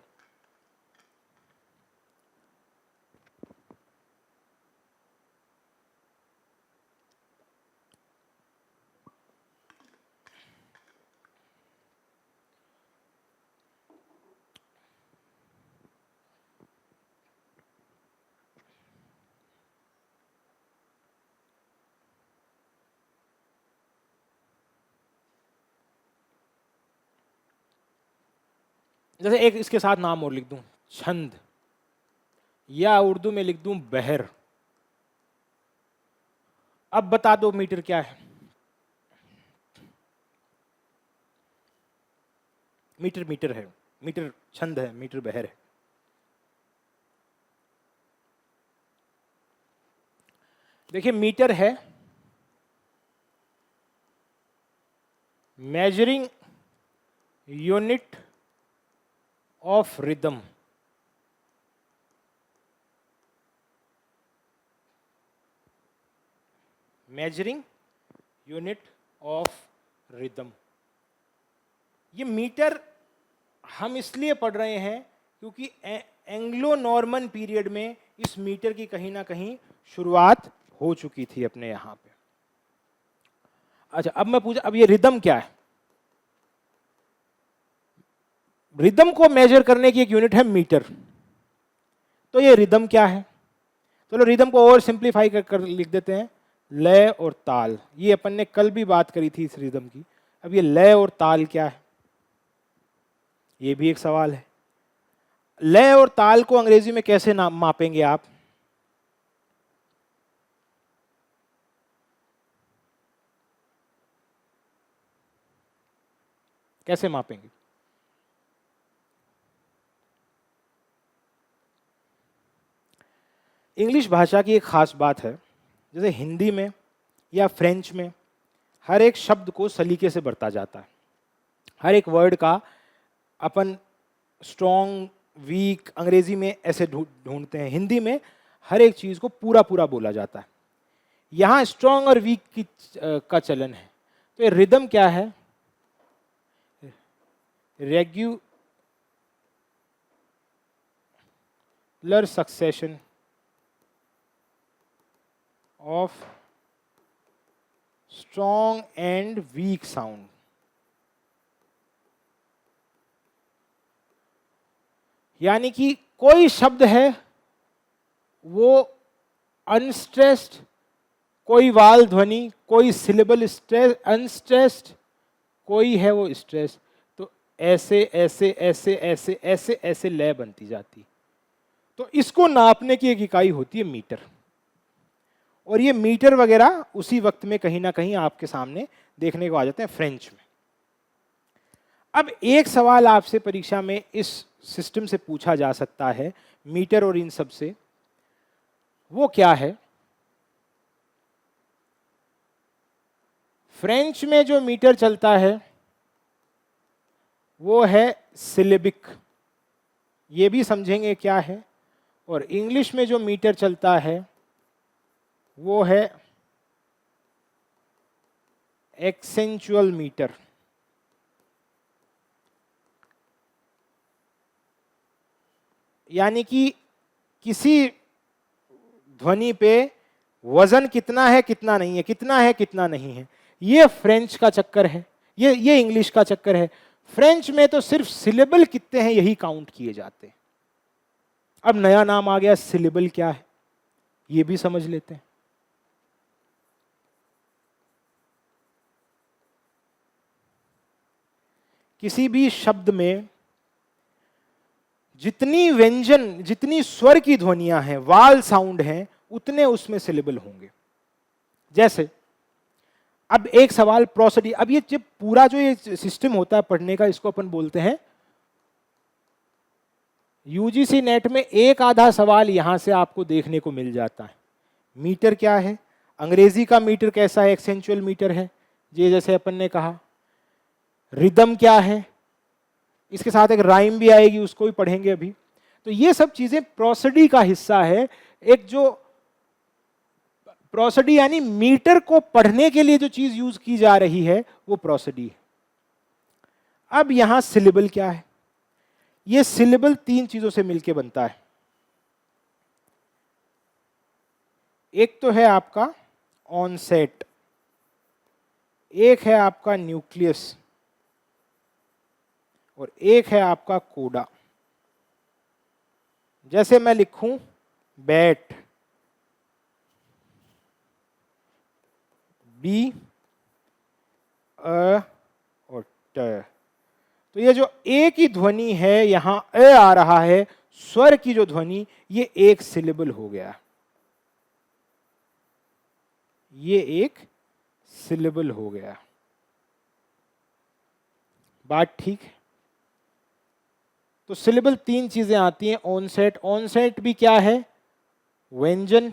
जैसे एक इसके साथ नाम और लिख दूं, छंद, या उर्दू में लिख दूं बहर। अब बता दो मीटर क्या है। मीटर मीटर है, मीटर छंद है, मीटर बहर है। देखिए मीटर है measuring unit of rhythm. Measuring unit of rhythm. ये मीटर हम इसलिए पढ़ रहे हैं क्योंकि एंग्लो नॉर्मन पीरियड में इस मीटर की कहीं ना कहीं शुरुआत हो चुकी थी अपने यहां पे। अच्छा, अब मैं पूछा, अब ये रिदम क्या है? रिदम को मेजर करने की एक यूनिट है मीटर। तो ये रिदम क्या है? चलो रिदम को और सिंप्लीफाई कर लिख देते हैं, लय और ताल। ये अपन ने कल भी बात करी थी इस रिदम की। अब ये लय और ताल क्या है, ये भी एक सवाल है। लय और ताल को अंग्रेजी में कैसे मापेंगे आप? कैसे मापेंगे? इंग्लिश भाषा की एक खास बात है, जैसे हिंदी में या फ्रेंच में हर एक शब्द को सलीके से बरता जाता है। हर एक वर्ड का अपन स्ट्रॉन्ग, वीक अंग्रेजी में ऐसे ढूंढते हैं, हिंदी में हर एक चीज को पूरा पूरा बोला जाता है। यहां स्ट्रॉन्ग और वीक की का चलन है। तो ये रिदम क्या है? Regular succession of strong and weak sound. यानी कि कोई शब्द है वो अनस्ट्रेस्ड, कोई वाल ध्वनि, कोई सिलेबल स्ट्रेस अनस्ट्रेस्ड, कोई है वो स्ट्रेस। तो ऐसे ऐसे ऐसे ऐसे ऐसे ऐसे लय बनती जाती। तो इसको नापने की एक इकाई होती है मीटर। और ये मीटर वगैरह उसी वक्त में कहीं ना कहीं आपके सामने देखने को आ जाते हैं फ्रेंच में। अब एक सवाल आपसे परीक्षा में इस सिस्टम से पूछा जा सकता है, मीटर और इन सब से, वो क्या है? फ्रेंच में जो मीटर चलता है वो है सिलेबिक, ये भी समझेंगे क्या है। और इंग्लिश में जो मीटर चलता है वो है एक्सेंचुअल मीटर। यानी कि किसी ध्वनि पे वजन कितना है कितना नहीं है, कितना है कितना नहीं है, ये फ्रेंच का चक्कर है, ये इंग्लिश का चक्कर है। फ्रेंच में तो सिर्फ सिलेबल कितने हैं यही काउंट किए जाते हैं। अब नया नाम आ गया, सिलेबल क्या है ये भी समझ लेते हैं। किसी भी शब्द में जितनी व्यंजन, जितनी स्वर की ध्वनियां हैं, वाल साउंड हैं, उतने उसमें सिलेबल होंगे। जैसे अब एक सवाल प्रोसोडी, अब ये जब पूरा जो ये सिस्टम होता है पढ़ने का, इसको अपन बोलते हैं यूजीसी नेट में एक आधा सवाल यहां से आपको देखने को मिल जाता है। मीटर क्या है, अंग्रेजी का मीटर कैसा है, एक्सेंचुअल मीटर है ये जैसे अपन ने कहा। रिदम क्या है, इसके साथ एक राइम भी आएगी, उसको भी पढ़ेंगे अभी। तो ये सब चीजें प्रोसोडी का हिस्सा है। एक जो प्रोसोडी यानी मीटर को पढ़ने के लिए जो चीज यूज की जा रही है वो प्रोसोडी है। अब यहां सिलेबल क्या है? ये सिलेबल तीन चीजों से मिलकर बनता है। एक तो है आपका ऑनसेट, एक है आपका न्यूक्लियस, और एक है आपका कोडा। जैसे मैं लिखूं बैट, बी अ और ट, तो ये जो ए की ध्वनि है यहां अ आ रहा है, स्वर की जो ध्वनि, ये एक सिलेबल हो गया, ये एक सिलेबल हो गया। बात ठीक है? तो सिलेबल तीन चीजें आती हैं। ऑनसेट, ऑनसेट भी क्या है? व्यंजन।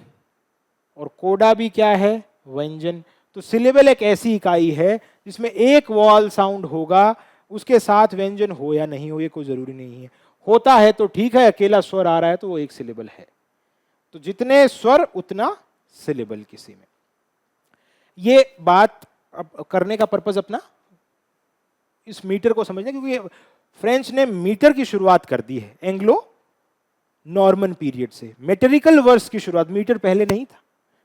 और कोडा भी क्या है? व्यंजन। तो सिलेबल एक ऐसी इकाई है जिसमें एक वॉल साउंड होगा, उसके साथ व्यंजन हो या नहीं हो ये कोई जरूरी नहीं है। होता है तो ठीक है, अकेला स्वर आ रहा है तो वो एक सिलेबल है। तो जितने स्वर उतना सिलेबल किसी में। ये बात अब करने का पर्पस अपना इस मीटर को समझना, क्योंकि फ्रेंच ने मीटर की शुरुआत कर दी है एंग्लो नॉर्मन पीरियड से। मेटेरिकल वर्स की शुरुआत, मीटर पहले नहीं था,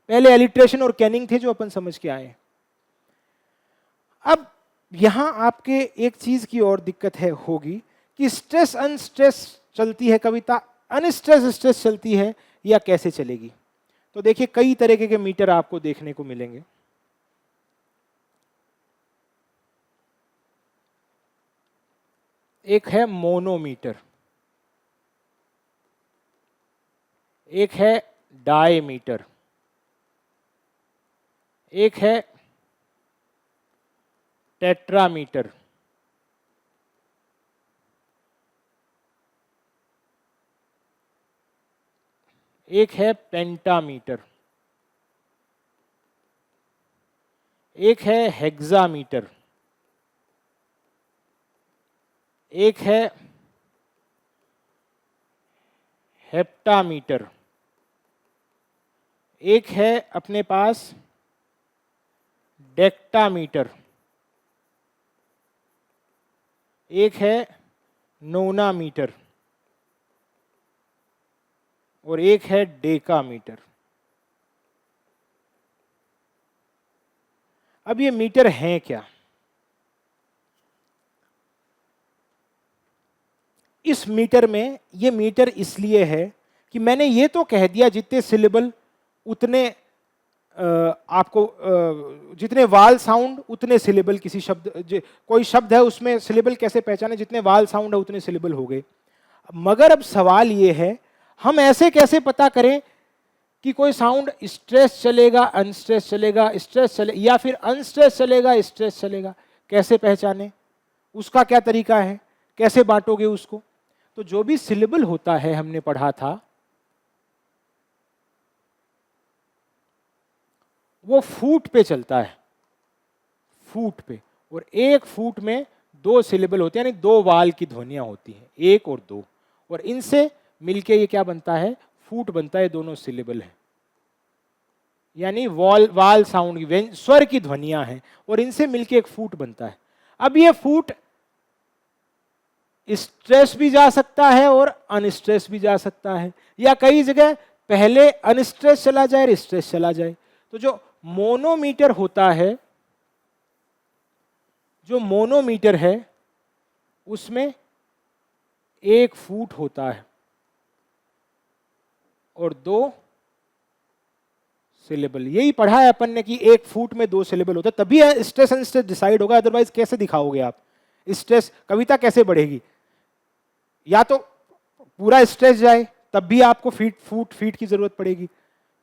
पहले एलिट्रेशन और कैनिंग थे जो अपन समझ के आए हैं। अब यहां आपके एक चीज की और दिक्कत है होगी कि स्ट्रेस अनस्ट्रेस चलती है कविता, अनस्ट्रेस स्ट्रेस चलती है, या कैसे चलेगी। तो देखिए कई तरीके के मीटर आपको देखने को मिलेंगे। एक है मोनोमीटर, एक है डायमीटर, एक है टेट्रामीटर, एक है पेंटामीटर, एक है हेक्सामीटर, एक है हेप्टामीटर, एक है अपने पास डेक्टामीटर, एक है नोनामीटर और एक है डेकामीटर। अब ये मीटर हैं क्या? इस मीटर में, ये मीटर इसलिए है कि मैंने ये तो कह दिया जितने सिलेबल उतने आपको जितने वाल साउंड उतने सिलेबल, किसी शब्द कोई शब्द है उसमें सिलेबल कैसे पहचाने, जितने वाल साउंड है उतने सिलेबल हो गए। मगर अब सवाल ये है हम ऐसे कैसे पता करें कि कोई साउंड स्ट्रेस चलेगा, अनस्ट्रेस चलेगा, स्ट्रेस चले, या फिर अनस्ट्रेस चलेगा, स्ट्रेस चलेगा, कैसे पहचाने? उसका क्या तरीका है, कैसे बांटोगे उसको? तो जो भी सिलेबल होता है हमने पढ़ा था वो फुट पे चलता है, फुट पे, और एक फुट में 2 सिलेबल होते हैं, यानी 2 वाल की ध्वनियां होती हैं, 1 और 2, और इनसे मिलके ये क्या बनता है, फुट बनता है, दोनों सिलेबल है, यानी वाल साउंड स्वर की ध्वनियां हैं और इनसे मिलके एक फुट बनता है। अब ये फुट स्ट्रेस भी जा सकता है और अनस्ट्रेस भी जा सकता है, या कई जगह पहले अनस्ट्रेस चला जाए और स्ट्रेस चला जाए। तो जो मोनोमीटर होता है, जो मोनोमीटर है उसमें 1 फुट होता है और 2 सिलेबल। यही पढ़ा है अपन ने कि 1 फुट में 2 सिलेबल होता है, तभी स्ट्रेस अनस्ट्रेस डिसाइड होगा, अदरवाइज कैसे दिखाओगे आप स्ट्रेस, कविता कैसे बढ़ेगी? या तो पूरा स्ट्रेस जाए तब भी आपको फीट की जरूरत पड़ेगी,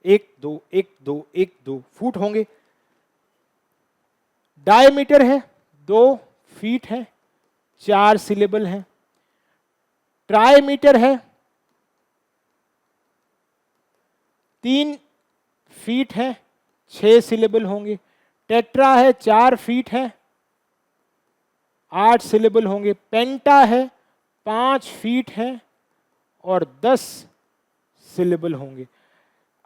1 2 1 2 1 2 फुट होंगे। डायमीटर है, 2 फीट है, 4 सिलेबल है। ट्रायमीटर है, 3 फीट है, 6 सिलेबल होंगे। टेट्रा है, 4 फीट है, 8 सिलेबल होंगे। पेंटा है, 5 फीट है और 10 सिलेबल होंगे।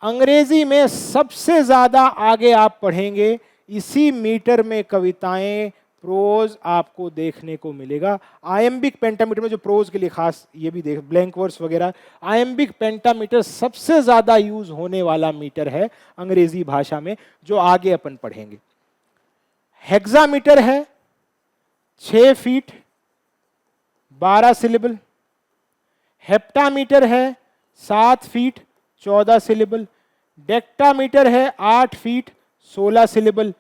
अंग्रेजी में सबसे ज्यादा आगे आप पढ़ेंगे इसी मीटर में कविताएं, प्रोज आपको देखने को मिलेगा। आयम्बिक पेंटामीटर में, जो प्रोज के लिए खास ये भी देख, ब्लैंक वर्स वगैरह, आयम्बिक पेंटामीटर सबसे ज्यादा यूज होने वाला मीटर है अंग्रेजी भाषा में, जो आगे अपन पढ़ेंगे। हेक्सामीटर है, 6 फीट, 12 सिलेबल। हेप्टामीटर है, 7 फीट, 14 सिलेबल। डेक्टामीटर है, 8 फीट, 16 सिलेबल।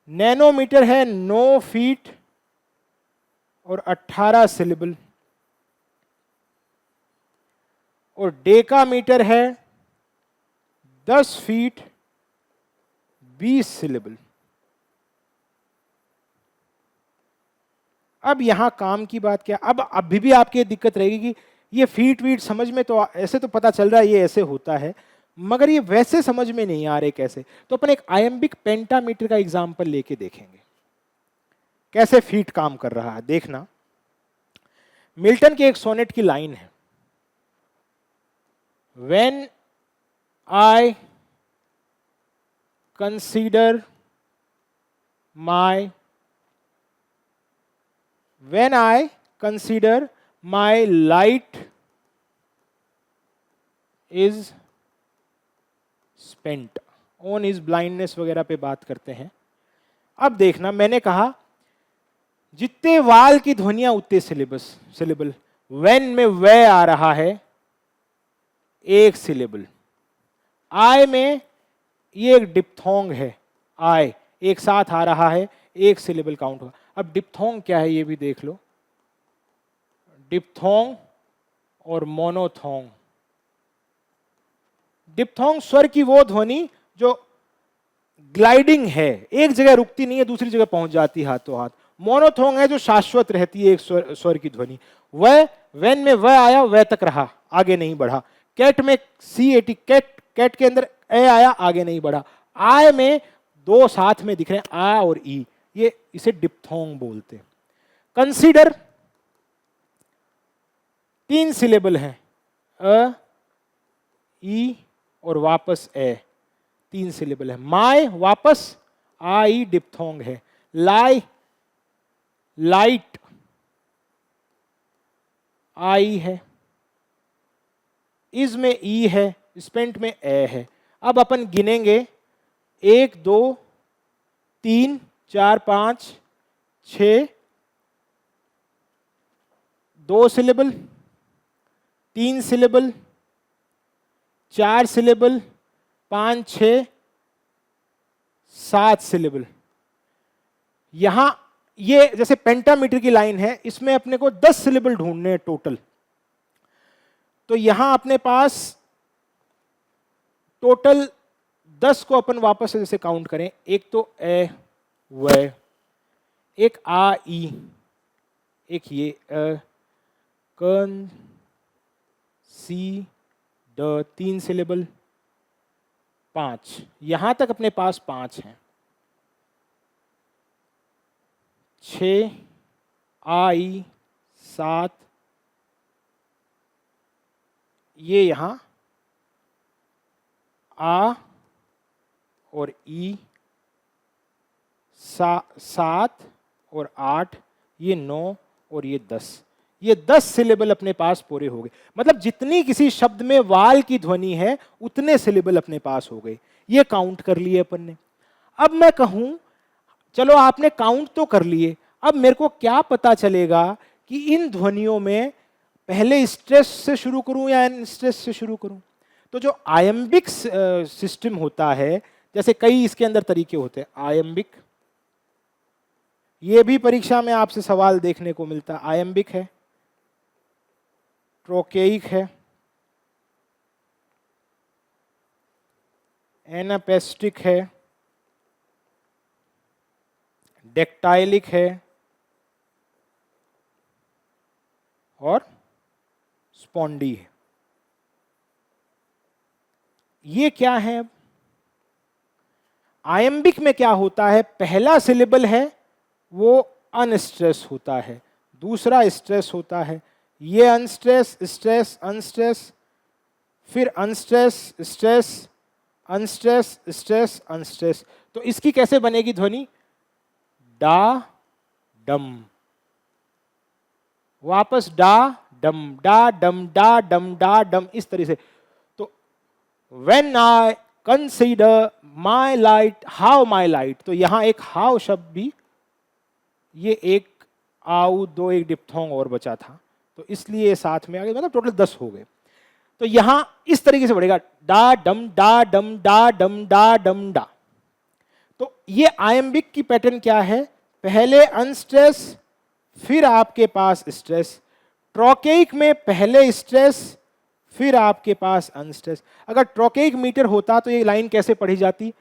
नैनोमीटर है, 9 फीट और 18 सिलेबल। और डेकामीटर है, 10 फीट, 20 सिलेबल। अब यहां काम की बात क्या, अब अभी भी आपकी दिक्कत रहेगी कि ये फीट वीट समझ में तो ऐसे तो पता चल रहा है ये ऐसे होता है, मगर ये वैसे समझ में नहीं आ रहे कैसे। तो अपन एक आयम्बिक पेंटामीटर का एग्जांपल लेके देखेंगे कैसे फीट काम कर रहा है। देखना, मिल्टन के एक सोनेट की लाइन है, when I consider my light is spent, on is blindness वगैरह पे बात करते हैं। अब देखना, मैंने कहा जितने वाल की ध्वनियां उतने सिलेबल। वेन में वे आ रहा है एक सिलेबल, आय में ये एक डिप्थोंग है, आय एक साथ आ रहा है, एक सिलेबल काउंट होगा। अब डिप्थोंग क्या है ये भी देख लो, डिप्थोंग और मोनोथोंग। डिप्थोंग स्वर की वो ध्वनि जो ग्लाइडिंग है, एक जगह रुकती नहीं है, दूसरी जगह पहुंच जाती है हाथों हाथ। मोनोथोंग है जो शाश्वत रहती है एक स्वर की ध्वनि। वह, वेन में वह आया वह तक रहा, आगे नहीं बढ़ा। कैट में CAT, कैट के अंदर ए आया, आगे नहीं बढ़ा। आय में दो साथ में दिख रहे हैं, आ और ई, ये इसे डिप्थोंग बोलते हैं। कंसीडर 3 सिलेबल है, अ, ई और वापस ए, 3 सिलेबल है। माय वापस आई डिप्थोंग है। लाई, लाइट आई है। इज में ई है, स्पेंट में ए है। अब अपन गिनेंगे 1 2 3 4 5 6, 2 सिलेबल, 3 सिलेबल, 4 सिलेबल, 5 6 7 सिलेबल। यहां ये जैसे पेंटामीटर की लाइन है, इसमें अपने को 10 सिलेबल ढूंढने हैं टोटल। तो यहां अपने पास टोटल 10 को अपन वापस से जैसे काउंट करें, एक तो ए व, एक आ ई, एक ये कन सी ड, 3 सिलेबल, 5, यहां तक अपने पास 5 हैं। 6 आई 7, ये यहां आ और ई 7 और 8, ये 9 और ये 10, ये 10 सिलेबल अपने पास पूरे हो गए। मतलब जितनी किसी शब्द में वाल की ध्वनि है उतने सिलेबल अपने पास हो गए, ये काउंट कर लिए अपन ने। अब मैं कहूं चलो आपने काउंट तो कर लिए, अब मेरे को क्या पता चलेगा कि इन ध्वनियों में पहले स्ट्रेस से शुरू करूं या अनस्ट्रेस से शुरू करूं। तो जो आयम्बिक सिस्टम होता है, जैसे कई इसके अंदर तरीके होते हैं, आयम्बिक, ये भी परीक्षा में आपसे सवाल देखने को मिलता है। आयम्बिक है, ट्रोकेइक है, एनापेस्टिक है, डेक्टाइलिक है और स्पॉन्डी है। ये क्या है? आयम्बिक में क्या होता है, पहला सिलेबल है वो अनस्ट्रेस होता है, दूसरा स्ट्रेस होता है, ये अनस्ट्रेस स्ट्रेस अनस्ट्रेस, फिर unstress stress unstress stress unstress. तो इसकी कैसे बनेगी ध्वनि? डा डम, वापस डा डम, डा डम, डा डम, डा डम, इस तरह से। तो when I consider my light, how my light, तो यहां एक हाउ शब्द भी, ये एक आउ, दो एक डिप्थोंग और बचा था, तो इसलिए साथ में आ गए, मतलब टोटल 10 हो गए। तो यहां इस तरीके से बढ़ेगा, डा डम, डा डम, डा डम, डा डम, डा। तो ये आयम्बिक की पैटर्न क्या है, पहले अनस्ट्रेस फिर आपके पास स्ट्रेस। ट्रोकेइक में पहले स्ट्रेस फिर आपके पास अनस्ट्रेस। अगर ट्रोकेइक मीटर होता तो ये लाइन कैसे पढ़ी जाती,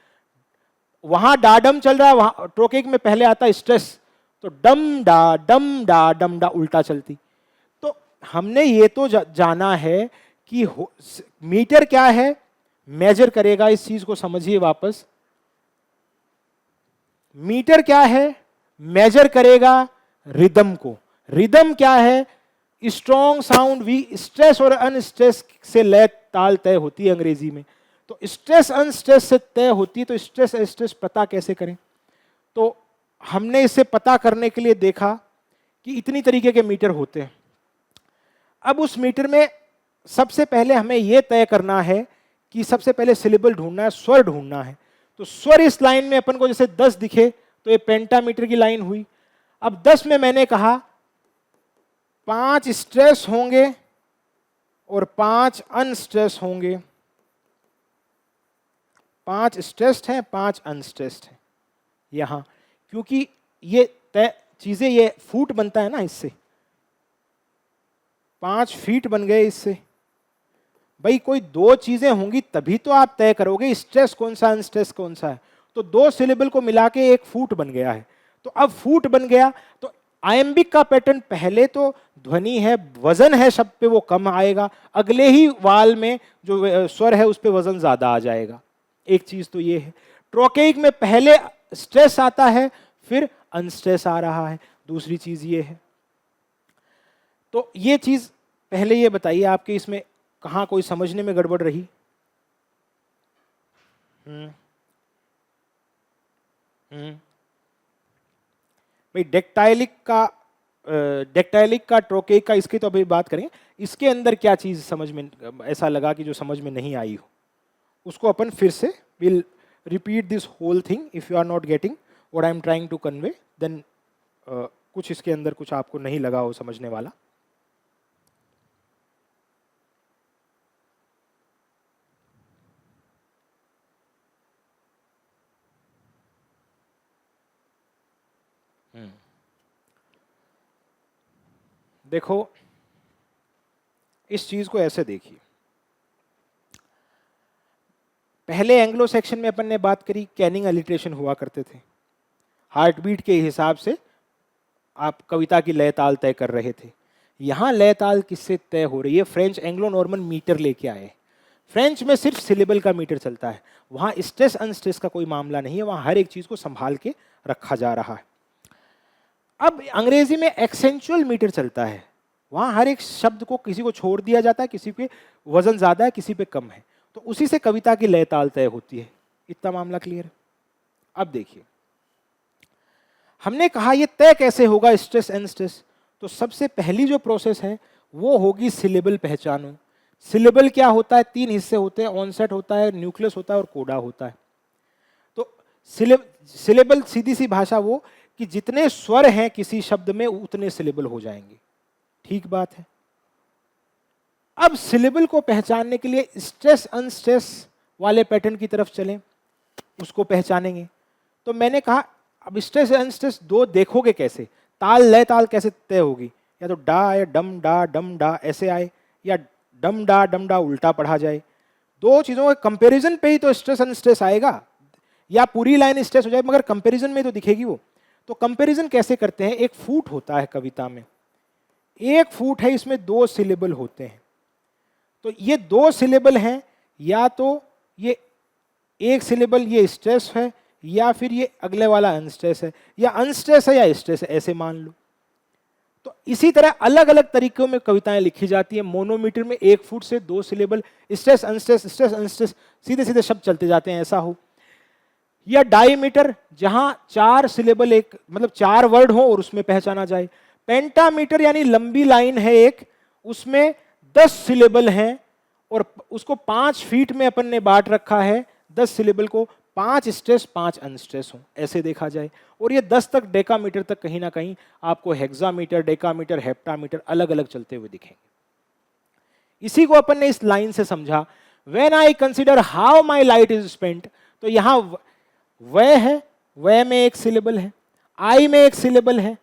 वहां डाडम चल रहा है, वहां ट्रोकेइक में पहले आता स्ट्रेस, तो डम डा डम डा डम डा उल्टा चलती। तो हमने ये तो जाना है कि मीटर क्या है, मेजर करेगा, इस चीज को समझिए वापस। मीटर क्या है, मेजर करेगा रिदम को। रिदम क्या है, स्ट्रॉन्ग साउंड भी स्ट्रेस और अनस्ट्रेस से लय ताल तय होती है अंग्रेजी में। तो स्ट्रेस अनस्ट्रेस से तय होती है, तो स्ट्रेस स्ट्रेस पता कैसे करें? तो हमने इसे पता करने के लिए देखा कि इतनी तरीके के मीटर होते हैं। अब उस मीटर में सबसे पहले हमें यह तय करना है कि सबसे पहले सिलेबल ढूंढना है, स्वर ढूंढना है। तो स्वर इस लाइन में अपन को जैसे 10 दिखे तो ये पेंटामीटर की लाइन हुई। अब 10 में मैंने कहा 5 स्ट्रेस होंगे और 5 अनस्ट्रेस होंगे। 5 स्ट्रेस्ड हैं, 5 अनस्ट्रेस्ड हैं यहां, क्योंकि ये तय चीजें, ये फुट बनता है ना, इससे 5 फीट बन गए इससे। भाई कोई दो चीजें होंगी तभी तो आप तय करोगे स्ट्रेस कौन सा अनस्ट्रेस कौन सा है। तो दो सिलेबल को मिला के एक फुट बन गया है। तो अब फुट बन गया तो आयम्बिक का पैटर्न, पहले तो ध्वनि है, वजन है शब्द पे, वो कम आएगा, अगले ही वाल में जो स्वर है उस पे वजन ज्यादा आ जाएगा। एक चीज तो ये है। ट्रोकेइक में पहले स्ट्रेस आता है फिर अनस्ट्रेस आ रहा है, दूसरी चीज ये है। तो ये चीज पहले ये बताइए आपके इसमें कहां कोई समझने में गड़बड़ रही? भाई डेक्टाइलिक का ट्रोकेइक का, इसकी तो अभी बात करें। इसके अंदर क्या चीज समझ में ऐसा लगा कि जो समझ में नहीं आई हो, उसको अपन फिर से will repeat this whole thing. If you are not getting what I am trying to convey, then कुछ इसके अंदर कुछ आपको नहीं लगा हो समझने वाला। देखो इस चीज को ऐसे देखिए, पहले एंग्लो सेक्शन में अपन ने बात करी कैनिंग अलिट्रेशन हुआ करते थे। हार्ट बीट के हिसाब से आप कविता की लय ताल तय कर रहे थे। यहां लय ताल किससे तय हो रही है? फ्रेंच एंग्लो नॉर्मन मीटर लेके आए। फ्रेंच में सिर्फ सिलेबल का मीटर चलता है, वहां स्ट्रेस अनस्ट्रेस का कोई मामला नहीं है, वहां हर एक चीज को संभाल के रखा जा रहा है। अब अंग्रेजी में एक्सेंचुअल मीटर चलता है, वहां हर एक शब्द को किसी को छोड़ दिया जाता है, किसी पे वजन ज्यादा है किसी पे कम है, तो उसी से कविता की लय ताल तय होती है। इतना मामला क्लियर है? अब देखिए हमने कहा ये तय कैसे होगा स्ट्रेस अनस्ट्रेस, तो सबसे पहली जो प्रोसेस है वो होगी सिलेबल पहचानो। सिलेबल क्या होता है? 3 हिस्से होते हैं, ऑनसेट होता है, न्यूक्लियस होता है और कोडा होता है। तो सिलेबल सीधी सी भाषा वो कि जितने स्वर हैं किसी शब्द में उतने सिलेबल हो जाएंगे। ठीक बात है। अब सिलेबल को पहचानने के लिए स्ट्रेस अनस्ट्रेस वाले पैटर्न की तरफ चलें, उसको पहचानेंगे। तो मैंने कहा अब स्ट्रेस अनस्ट्रेस दो देखोगे कैसे? ताल लय ताल कैसे तय होगी? या तो डा या डम डा ऐसे आए, या डम डा उल्टा पढ़ा जाए। दो चीजों के कंपैरिजन पे ही तो स्ट्रेस अनस्ट्रेस आएगा, या पूरी लाइन स्ट्रेस हो जाए मगर कंपैरिजन में तो दिखेगी वो। तो कंपैरिजन कैसे करते हैं? एक फूट होता है कविता में, एक फूट है, इसमें 2 सिलेबल होते हैं। तो ये 2 सिलेबल हैं, या तो ये एक सिलेबल ये स्ट्रेस है, या फिर ये अगले वाला अनस्ट्रेस है, या अनस्ट्रेस है या स्ट्रेस है, ऐसे मान लो। तो इसी तरह अलग अलग तरीकों में कविताएं लिखी जाती है। मोनोमीटर में 1 फुट से 2 सिलेबल, स्ट्रेस अनस्ट्रेस सीधे सीधे शब्द चलते जाते हैं, ऐसा हो। या डाईमीटर जहां 4 सिलेबल, एक मतलब 4 वर्ड हो और उसमें पहचाना जाए। पेंटामीटर यानी लंबी लाइन है एक, उसमें 10 सिलेबल हैं और उसको 5 फीट में अपन ने बांट रखा है। 10 सिलेबल को 5 स्ट्रेस 5 अनस्ट्रेस हो, ऐसे देखा जाए। और ये 10 तक डेकामीटर तक कहीं ना कहीं आपको हेक्सामीटर, डेकामीटर, हेप्टामीटर अलग अलग चलते हुए दिखेंगे। इसी को अपन ने इस लाइन से समझा, when I consider how my light is spent. तो यहां वह है, वह में 1 सिलेबल है, आई में 1 सिलेबल है,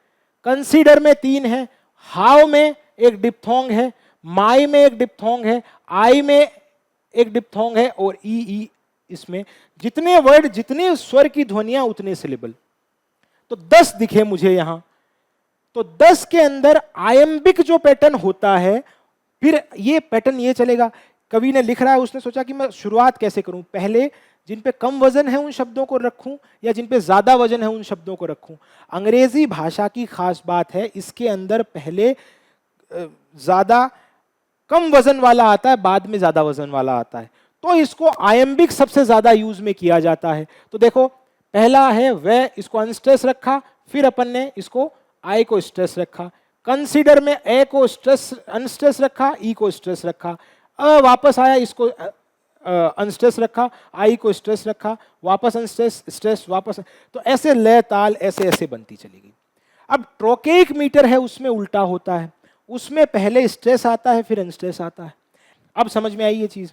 कंसीडर में 3 है, हाउ में 1 डिप्थोंग है, माई में 1 डिप्थोंग है, आई में 1 डिप्थोंग है, और ई इसमें जितने वर्ड, जितने स्वर की ध्वनियां उतने सिलेबल। तो 10 दिखे मुझे यहां। तो 10 के अंदर आयम्बिक जो पैटर्न होता है, फिर ये पैटर्न ये चलेगा। कवि ने लिख रहा है, उसने सोचा कि मैं शुरुआत कैसे करूं, पहले जिन पे कम वजन है उन शब्दों को रखूं या जिन पे ज्यादा वजन है उन शब्दों को रखूं। अंग्रेजी भाषा की खास बात है, इसके अंदर पहले ज्यादा कम वजन वाला आता है, बाद में ज्यादा वजन वाला आता है। तो इसको आयम्बिक सबसे ज्यादा यूज में किया जाता है। तो देखो पहला है वह, इसको अनस्ट्रेस रखा, फिर अपन ने इसको आई को स्ट्रेस रखा। कंसीडर में ए को स्ट्रेस अनस्ट्रेस रखा, ई को स्ट्रेस रखा। वापस आया, इसको अनस्ट्रेस रखा, आई को स्ट्रेस रखा, वापस अनस्ट्रेस, स्ट्रेस वापस, तो ऐसे लय ताल ऐसे ऐसे बनती चली गई। अब ट्रोकेइक मीटर है उसमें उल्टा होता है, उसमें पहले स्ट्रेस आता है फिर अनस्ट्रेस आता है। अब समझ में आई ये चीज,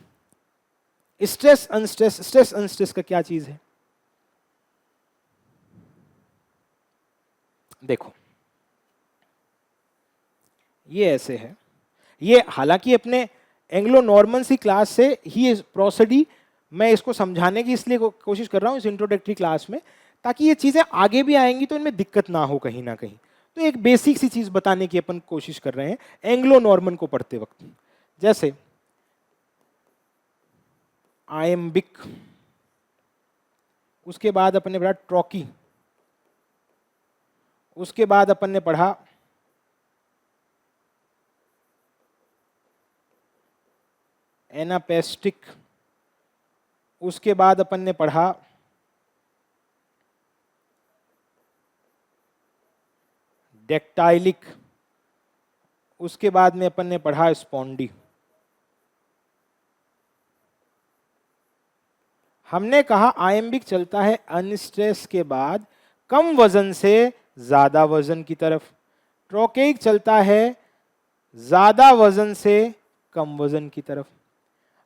स्ट्रेस अनस्ट्रेस, स्ट्रेस अनस्ट्रेस का क्या चीज है। देखो ये ऐसे है, ये हालांकि अपने एंग्लो नॉर्मन सी क्लास से ही प्रोसीडी, मैं इसको समझाने की इसलिए कोशिश कर रहा हूँ इस इंट्रोडक्टरी क्लास में, ताकि ये चीजें आगे भी आएंगी तो इनमें दिक्कत ना हो कहीं ना कहीं। तो एक बेसिक सी चीज बताने की अपन कोशिश कर रहे हैं एंग्लो नॉर्मन को पढ़ते वक्त। जैसे आयम्बिक, उसके बाद अपन ने पढ़ा ट्रॉकी, उसके बाद अपन ने पढ़ा एनापेस्टिक, उसके बाद अपन ने पढ़ा डेक्टाइलिक, उसके बाद में अपन ने पढ़ा स्पॉन्डी। हमने कहा आयम्बिक चलता है अनस्ट्रेस के बाद कम वजन से ज्यादा वजन की तरफ, ट्रोकेइक चलता है ज्यादा वजन से कम वजन की तरफ।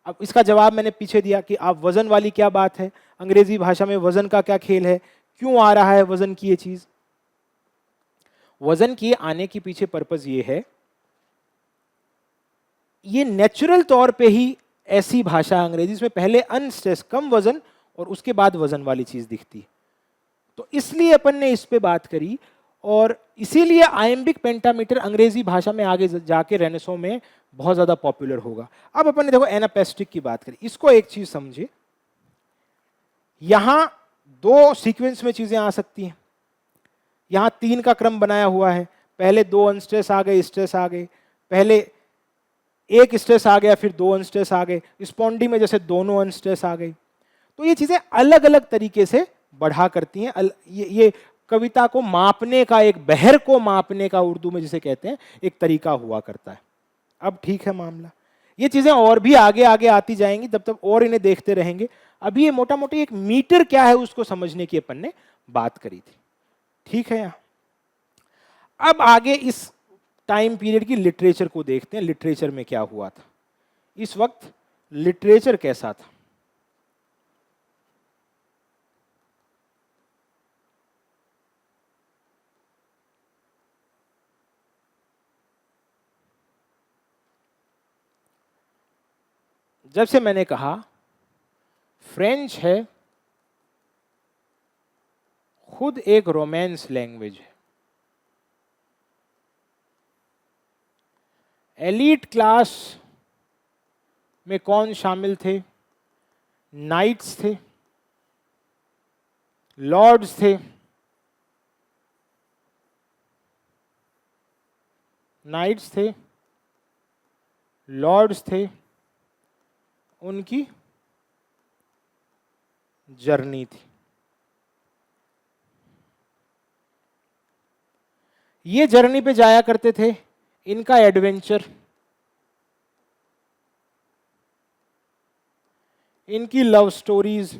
अब इसका जवाब मैंने पीछे दिया कि आप वजन वाली क्या बात है, अंग्रेजी भाषा में वजन का क्या खेल है, क्यों आ रहा है वजन की ये चीज। वजन की आने के पीछे पर्पस ये है, ये नेचुरल तौर पे ही ऐसी भाषा अंग्रेजी में पहले अनस्ट्रेस कम वजन और उसके बाद वजन वाली चीज दिखती है, तो इसलिए अपन ने इस पे बात करी। और इसीलिए आयम्बिक पेंटामीटर अंग्रेजी भाषा में आगे जाके रेनेसो में बहुत ज्यादा पॉपुलर होगा। अब अपन ने देखो एनापेस्टिक की बात करी, इसको एक चीज समझे, यहां दो सीक्वेंस में चीजें आ सकती हैं, यहां 3 का क्रम बनाया हुआ है, पहले 2 अनस्ट्रेस आ गए, स्ट्रेस आ गए, पहले 1 स्ट्रेस आ गया फिर 2 अनस्ट्रेस आ गए, स्पॉन्डी में जैसे दोनों अनस्ट्रेस आ गई। तो ये चीजें अलग अलग तरीके से बढ़ा करती हैं। ये कविता को मापने का, एक बहर को मापने का उर्दू में जिसे कहते हैं एक तरीका हुआ करता है। अब ठीक है मामला, ये चीजें और भी आगे आगे आती जाएंगी, तब तक और इन्हें देखते रहेंगे। अभी ये मोटा मोटी एक मीटर क्या है उसको समझने की अपन ने बात करी थी, ठीक है। अब आगे इस टाइम पीरियड की लिटरेचर को देखते हैं, लिटरेचर में क्या हुआ था इस वक्त, लिटरेचर कैसा था। जब से मैंने कहा फ्रेंच है खुद एक रोमांस लैंग्वेज है, एलीट क्लास में कौन शामिल थे, नाइट्स थे, लॉर्ड्स थे, नाइट्स थे, लॉर्ड्स थे, उनकी जर्नी थी। ये जर्नी पे जाया करते थे, इनका एडवेंचर, इनकी लव स्टोरीज,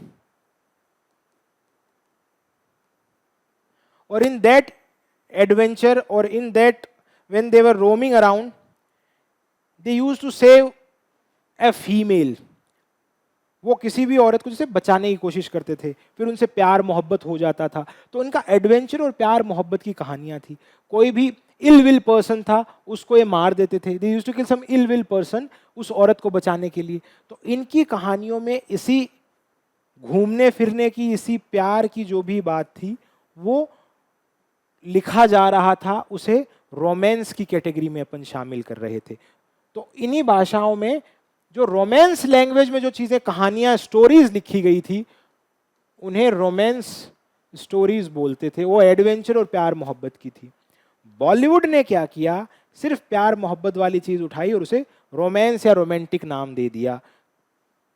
और इन दैट एडवेंचर और in that when they were roaming around they used to save a female. वो किसी भी औरत को जैसे बचाने की कोशिश करते थे, फिर उनसे प्यार मोहब्बत हो जाता था, तो उनका एडवेंचर और प्यार मोहब्बत की कहानियां थी। कोई भी इल विल पर्सन था उसको ये मार देते थे, they used to kill some ill will person उस औरत को बचाने के लिए। तो इनकी कहानियों में इसी घूमने फिरने की, इसी प्यार की जो भी बात थी वो लिखा जा रहा था, उसे रोमांस की कैटेगरी में अपन शामिल कर रहे थे। तो इन्हीं भाषाओं में जो रोमांस लैंग्वेज में जो चीजें, कहानियां, स्टोरीज लिखी गई थी उन्हें रोमांस स्टोरीज बोलते थे, वो एडवेंचर और प्यार मोहब्बत की थी। बॉलीवुड ने क्या किया, सिर्फ प्यार मोहब्बत वाली चीज उठाई और उसे रोमांस या रोमांटिक नाम दे दिया,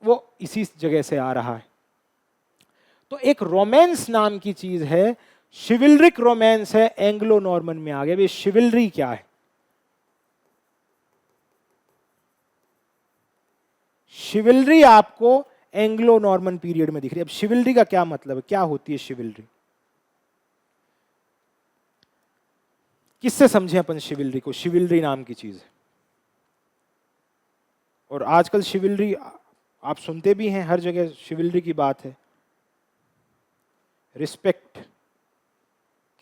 वो इसी जगह से आ रहा है। तो एक रोमांस नाम की चीज है, शिविलरिक रोमांस है, एंग्लो नॉर्मन में आ गया। ये शिविलरी क्या है? शिविलरी आपको एंग्लो नॉर्मन पीरियड में दिख रही है। अब शिविलरी का क्या मतलब है, क्या होती है शिविलरी, किससे समझे अपन शिविलरी को? शिविलरी नाम की चीज है, और आजकल शिविलरी आप सुनते भी हैं, हर जगह शिविलरी की बात है। रिस्पेक्ट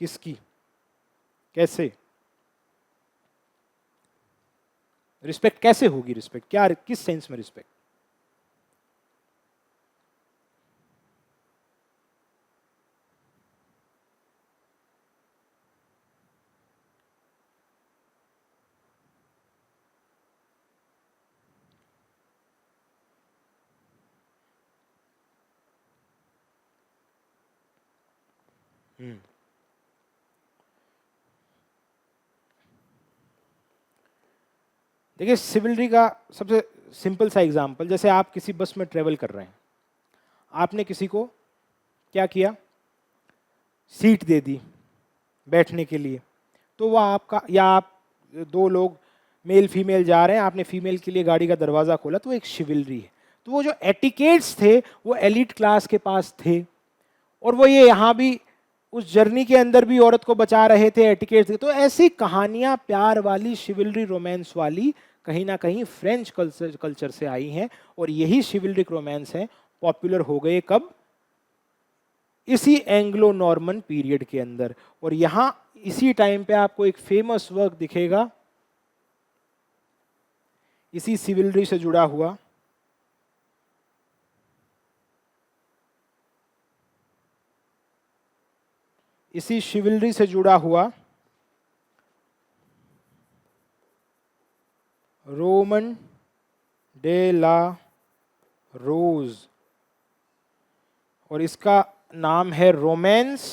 किसकी, कैसे रिस्पेक्ट, कैसे होगी रिस्पेक्ट, क्या किस सेंस में रिस्पेक्ट? देखिए सिविलरी का सबसे सिंपल सा एग्जांपल, जैसे आप किसी बस में ट्रेवल कर रहे हैं, आपने किसी को क्या किया, सीट दे दी बैठने के लिए, तो वह आपका, या आप दो लोग मेल फीमेल जा रहे हैं, आपने फीमेल के लिए गाड़ी का दरवाज़ा खोला, तो एक शिविलरी है। तो वो जो एटिकेट्स थे वो एलिट क्लास के पास थे, और वो ये यहाँ भी उस जर्नी के अंदर भी औरत को बचा रहे थे, एटिकेट्स थे। तो ऐसी कहानियां प्यार वाली, शिविलरी रोमांस वाली, कहीं ना कहीं फ्रेंच कल्चर से आई हैं, और यही शिविलरिक रोमांस है पॉपुलर हो गए कब, इसी एंग्लो नॉर्मन पीरियड के अंदर। और यहां इसी टाइम पे आपको एक फेमस वर्क दिखेगा इसी शिविलरी से जुड़ा हुआ, इसी शिविलरी से जुड़ा हुआ रोमन डे ला रोज, और इसका नाम है Romance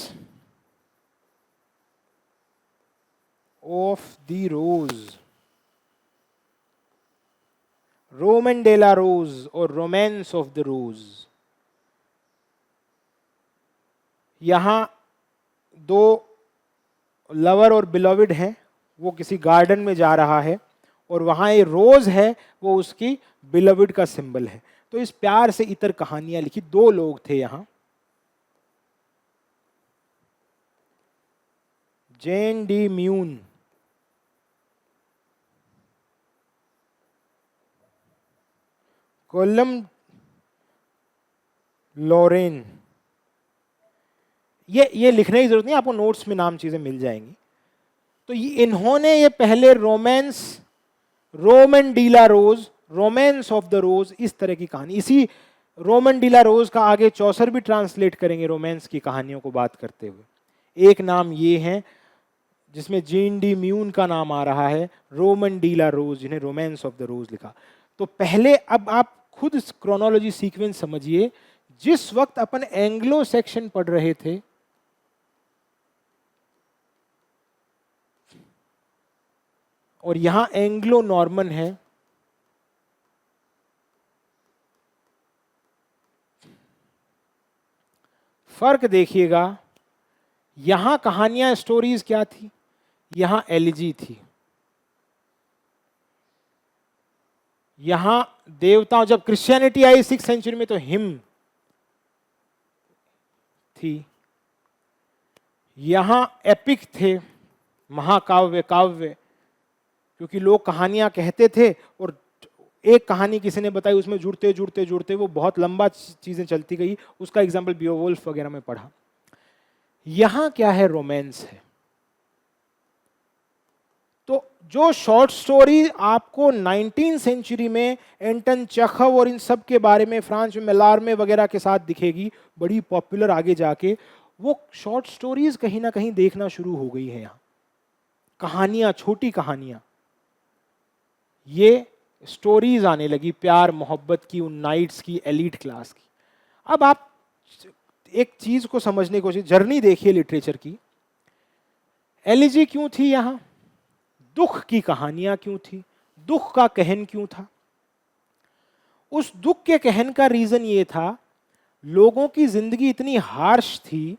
of the Rose, Roman de la Rose और रोमांस ऑफ द रोज। यहां दो लवर और बिलोविड हैं, वो किसी गार्डन में जा रहा है, और वहां एक रोज है, वो उसकी बिलोविड का सिंबल है। तो इस प्यार से इतर कहानियां लिखी, दो लोग थे यहां, जेन डी म्यून, कोलम लॉरेन। ये लिखने की जरूरत नहीं, आपको नोट्स में नाम चीजें मिल जाएंगी। तो इन्होंने ये पहले Romance, Roman de la Rose, Romance of the Rose, इस तरह की कहानी, इसी रोमन डीला रोज का आगे चौसर भी ट्रांसलेट करेंगे रोमांस की कहानियों को बात करते हुए। एक नाम ये है जिसमें जेन डी म्यून का नाम आ रहा है, रोमन डीला रोज, जिन्हें रोमांस ऑफ द रोज लिखा। तो पहले, अब आप खुद क्रोनोलॉजी सीक्वेंस समझिए, जिस वक्त अपन एंग्लो सेक्शन पढ़ रहे थे, और यहां एंग्लो नॉर्मन है, फर्क देखिएगा। यहां कहानियां, स्टोरीज क्या थी, यहां एलिजी थी। यहां देवताओं, जब क्रिश्चियनिटी आई 6th सेंचुरी में, तो हिम थी। यहां एपिक थे, महाकाव्य, काव्य, क्योंकि लोग कहानियां कहते थे, और एक कहानी किसी ने बताई, उसमें जुड़ते जुड़ते जुड़ते वो बहुत लंबा चीजें चलती गई। उसका एग्जाम्पल बियोवुल्फ वगैरह में पढ़ा। यहां क्या है, रोमांस है। तो जो शॉर्ट स्टोरी आपको 19th सेंचुरी में एंटन चेखव और इन सब के बारे में, फ्रांस में मेलार्मे वगैरह के साथ दिखेगी, बड़ी पॉपुलर आगे जाके, वो शॉर्ट स्टोरीज कहीं ना कहीं देखना शुरू हो गई है। यहाँ कहानियां, छोटी कहानियां, ये स्टोरीज आने लगी प्यार मोहब्बत की, उन नाइट्स की, एलीट क्लास की। अब आप एक चीज को समझने की कोशिश, जर्नी देखिए लिटरेचर की। एलिजी क्यों थी यहां, दुख की कहानियां क्यों थी, दुख का कहन क्यों था? उस दुख के कहन का रीजन ये था, लोगों की जिंदगी इतनी हार्श थी,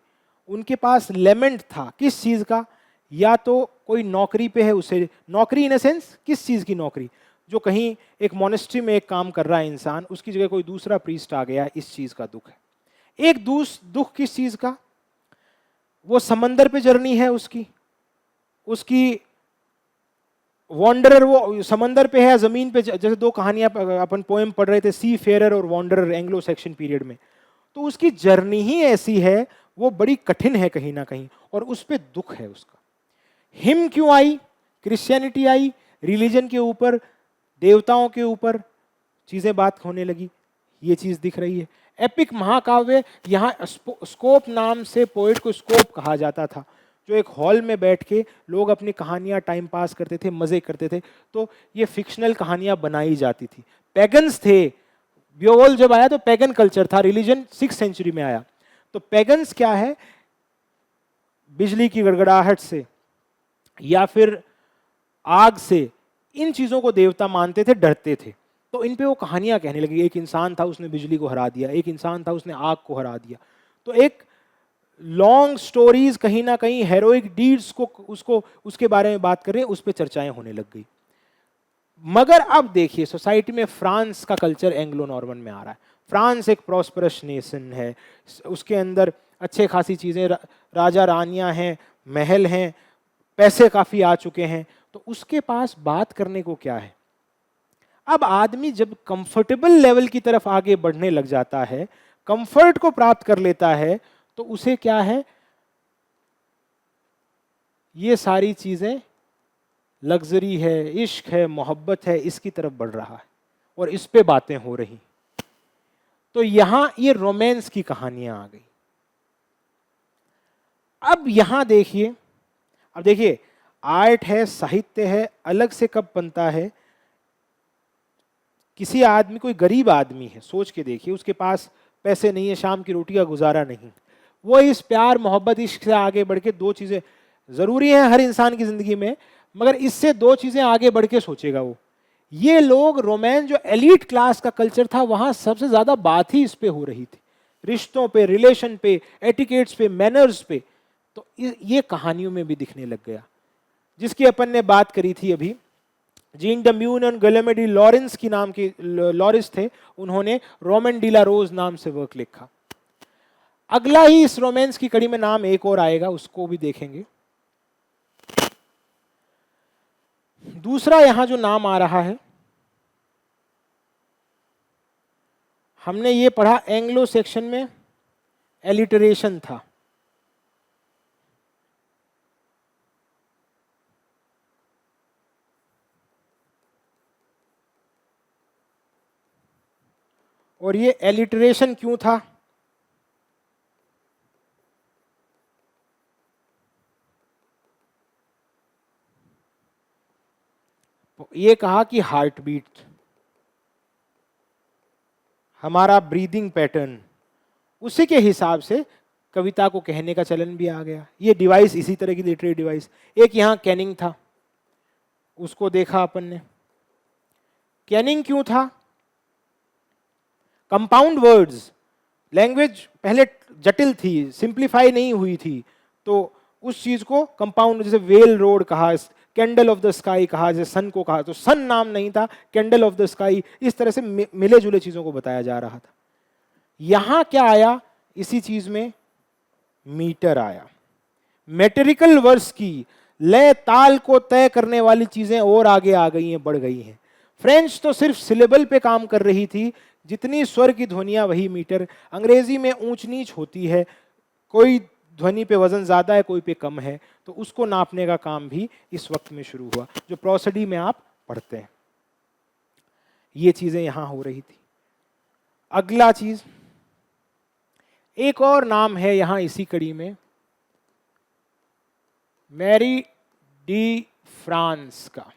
उनके पास लेमेंट था, किस चीज का, या तो कोई नौकरी पे है, उसे नौकरी इन सेंस किस चीज की नौकरी, जो कहीं एक मोनेस्ट्री में एक काम कर रहा है इंसान, उसकी जगह कोई दूसरा प्रीस्ट आ गया, इस चीज का दुख है। एक दुख किस चीज का? वो समंदर पे जर्नी है उसकी वॉन्डरर, वो समंदर पे है, जमीन पे, जैसे दो कहानियां अपन पोएम पढ़ रहे थे, सी फेरर और वॉन्डरर, एंग्लो सेक्शन पीरियड में, तो उसकी जर्नी ही ऐसी है, वो बड़ी कठिन है कहीं ना कहीं, और उस पे दुख है उसका। हिम क्यों आई? क्रिश्चियनिटी आई, रिलीजन के ऊपर, देवताओं के ऊपर चीजें बात होने लगी, ये चीज दिख रही है। एपिक महाकाव्य, यहाँ स्कोप नाम से पोएट को स्कोप कहा जाता था, जो एक हॉल में बैठ के लोग अपनी कहानियां टाइम पास करते थे, मजे करते थे, तो ये फिक्शनल कहानियां बनाई जाती थी। पैगन्स थे, ब्योल जब आया तो पैगन कल्चर था, रिलीजन 6th सेंचुरी में आया। तो पैगन्स क्या है? बिजली की गड़गड़ाहट से या फिर आग से, इन चीजों को देवता मानते थे, डरते थे, तो इन पे वो कहानियां कहने लगी। एक इंसान था, उसने बिजली को हरा दिया, एक इंसान था, उसने आग को हरा दिया। तो एक लॉन्ग स्टोरीज, कहीं ना कहीं हेरोइक डीड्स को उसके बारे में बात कर रहे हैं, उस पर चर्चाएं होने लग गई। मगर अब देखिए सोसाइटी में फ्रांस का कल्चर एंग्लो नॉर्मन में आ रहा है। फ्रांस एक प्रॉस्परस नेशन है, उसके अंदर अच्छे खासी चीजें, राजा रानियां हैं, महल हैं, पैसे काफी आ चुके हैं, तो उसके पास बात करने को क्या है? अब आदमी जब कंफर्टेबल लेवल की तरफ आगे बढ़ने लग जाता है, कंफर्ट को प्राप्त कर लेता है, तो उसे क्या है? ये सारी चीजें, लग्जरी है, इश्क है, मोहब्बत है, इसकी तरफ बढ़ रहा है और इस पे बातें हो रही। तो यहां ये रोमांस की कहानियां आ गई। अब यहां देखिए, अब देखिए आर्ट है, साहित्य है, अलग से कब बनता है? किसी आदमी, कोई गरीब आदमी है, सोच के देखिए, उसके पास पैसे नहीं है, शाम की रोटी का गुजारा नहीं, वो इस प्यार मोहब्बत इश्क से आगे बढ़ के, दो चीजें जरूरी है हर इंसान की जिंदगी में, मगर इससे दो चीजें आगे बढ़ के सोचेगा वो। ये लोग रोमांस, जो एलीट क्लास का कल्चर था, वहां सबसे ज्यादा बात ही इस पे हो रही थी, रिश्तों पे, रिलेशन पे, एटिकेट्स पे, मैनर्स पे। तो ये कहानियों में भी दिखने लग गया, जिसकी अपन ने बात करी थी अभी। जीन ड म्यून और गलेमेडी लॉरेंस की नाम की लॉरिस थे, उन्होंने रोमन डी ला रोज नाम से वर्क लिखा। अगला ही इस रोमांस की कड़ी में नाम एक और आएगा, उसको भी देखेंगे। दूसरा यहां जो नाम आ रहा है, हमने ये पढ़ा एंग्लो सेक्शन में, एलिटरेशन था। और ये एलिटरेशन क्यों था? ये कहा कि हार्ट बीट, हमारा ब्रीदिंग पैटर्न, उसी के हिसाब से कविता को कहने का चलन भी आ गया। ये डिवाइस, इसी तरह की लिटरेरी डिवाइस। एक यहां कैनिंग था, उसको देखा अपन ने। कैनिंग क्यों था? कंपाउंड वर्ड्स, लैंग्वेज पहले जटिल थी, सिंप्लीफाई नहीं हुई थी, तो उस चीज को कंपाउंड, जैसे वेल रोड कहा, कैंडल ऑफ द स्काई कहा, जैसे सन को कहा, तो सन नाम नहीं था, कैंडल ऑफ द स्काई, इस तरह से मिले जुले चीजों को बताया जा रहा था। यहां क्या आया इसी चीज में? मीटर आया। मेटेरिकल वर्स की लय ताल को तय करने वाली चीजें और आगे आ गई हैं, बढ़ गई हैं। फ्रेंच तो सिर्फ सिलेबल पे काम कर रही थी, जितनी स्वर की ध्वनियां वही मीटर। अंग्रेजी में ऊंच नीच होती है, कोई ध्वनि पे वजन ज्यादा है, कोई पे कम है, तो उसको नापने का काम भी इस वक्त में शुरू हुआ, जो प्रोसडी में आप पढ़ते हैं। ये चीजें यहां हो रही थी। अगला चीज, एक और नाम है यहां इसी कड़ी में, मैरी डी फ्रांस का।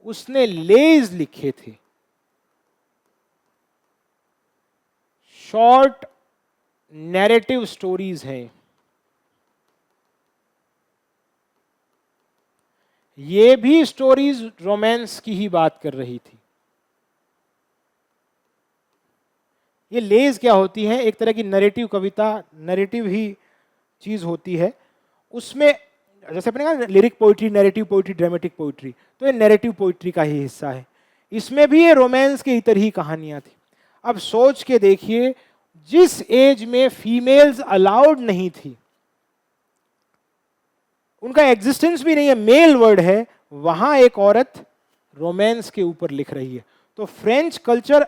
उसने लेज लिखे थे, शॉर्ट नैरेटिव स्टोरीज हैं। ये भी स्टोरीज रोमांस की ही बात कर रही थी। ये लेज क्या होती है? एक तरह की नैरेटिव कविता, नैरेटिव ही चीज होती है। उसमें जैसे अपने कहा lyric poetry, narrative poetry, dramatic poetry, तो ये नैरेटिव पोइट्री का ही हिस्सा है। इसमें भी ये रोमांस के इतर ही कहानियां थी। अब सोच के देखिए, जिस एज में फीमेल्स अलाउड नहीं थी, उनका एग्जिस्टेंस भी नहीं है, मेल वर्ड है, वहां एक औरत रोमांस के ऊपर लिख रही है। तो फ्रेंच कल्चर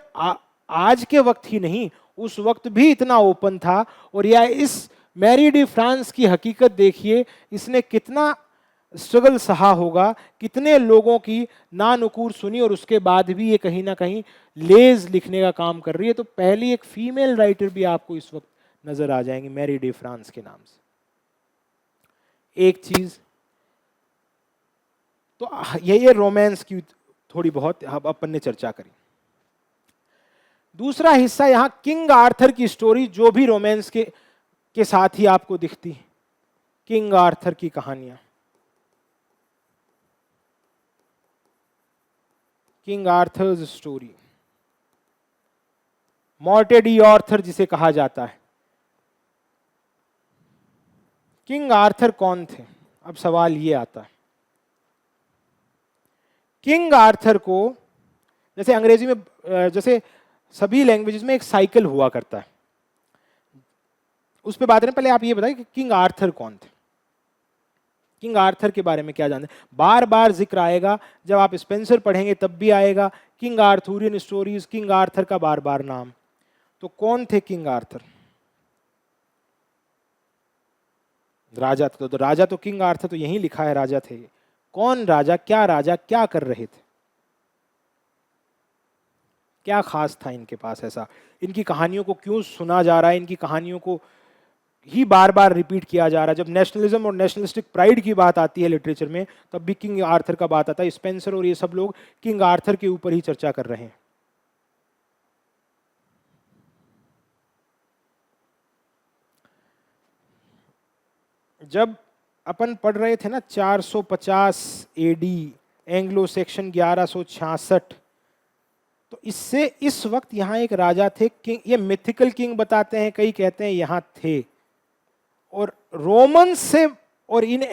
आज के वक्त ही नहीं, उस वक्त भी इतना ओपन था। और या इस मैरी डी फ्रांस की हकीकत देखिए, इसने कितना स्ट्रगल सहा होगा, कितने लोगों की नानुकूर सुनी, और उसके बाद भी ये कहीं ना कहीं लेज लिखने का काम कर रही है। तो पहली एक फीमेल राइटर भी आपको इस वक्त नजर आ जाएंगी मैरी डी फ्रांस के नाम से। एक चीज तो ये रोमांस की थोड़ी बहुत अपन ने चर्चा करी। दूसरा हिस्सा यहां किंग आर्थर की स्टोरी, जो भी रोमांस के साथ ही आपको दिखती है, किंग आर्थर की कहानियां। King Arthur's story, मॉर्टे D Arthur जिसे कहा जाता है। किंग आर्थर कौन थे? अब सवाल ये आता है। किंग आर्थर को, जैसे अंग्रेजी में, जैसे सभी लैंग्वेजेस में एक साइकिल हुआ करता है, उस पर बात करें। पहले आप ये बताइए कि किंग आर्थर कौन थे? किंग आर्थर के बारे में क्या जानते हैं? बार बार जिक्र आएगा, जब आप स्पेंसर पढ़ेंगे तब भी आएगा, किंग आर्थुरियन स्टोरीज, किंग आर्थर का बार बार नाम। तो कौन थे किंग आर्थर? राजा तो राजा तो किंग आर्थर तो यहीं लिखा है राजा थे। कौन राजा, क्या कर रहे थे, क्या खास था इनके पास ऐसा? इनकी कहानियों को क्यों सुना जा रहा है, इनकी कहानियों को ही बार बार रिपीट किया जा रहा है? जब नेशनलिज्म और नेशनलिस्टिक प्राइड की बात आती है लिटरेचर में, तब भी किंग आर्थर का बात आता है। स्पेंसर और ये सब लोग किंग आर्थर के ऊपर ही चर्चा कर रहे हैं। जब अपन पढ़ रहे थे ना 450 एडी, एंग्लो सेक्शन 1166, तो इससे इस वक्त यहाँ एक राजा थे, किंग, ये मिथिकल किंग बताते हैं, कई कहते हैं यहाँ थे। और रोमन से और इन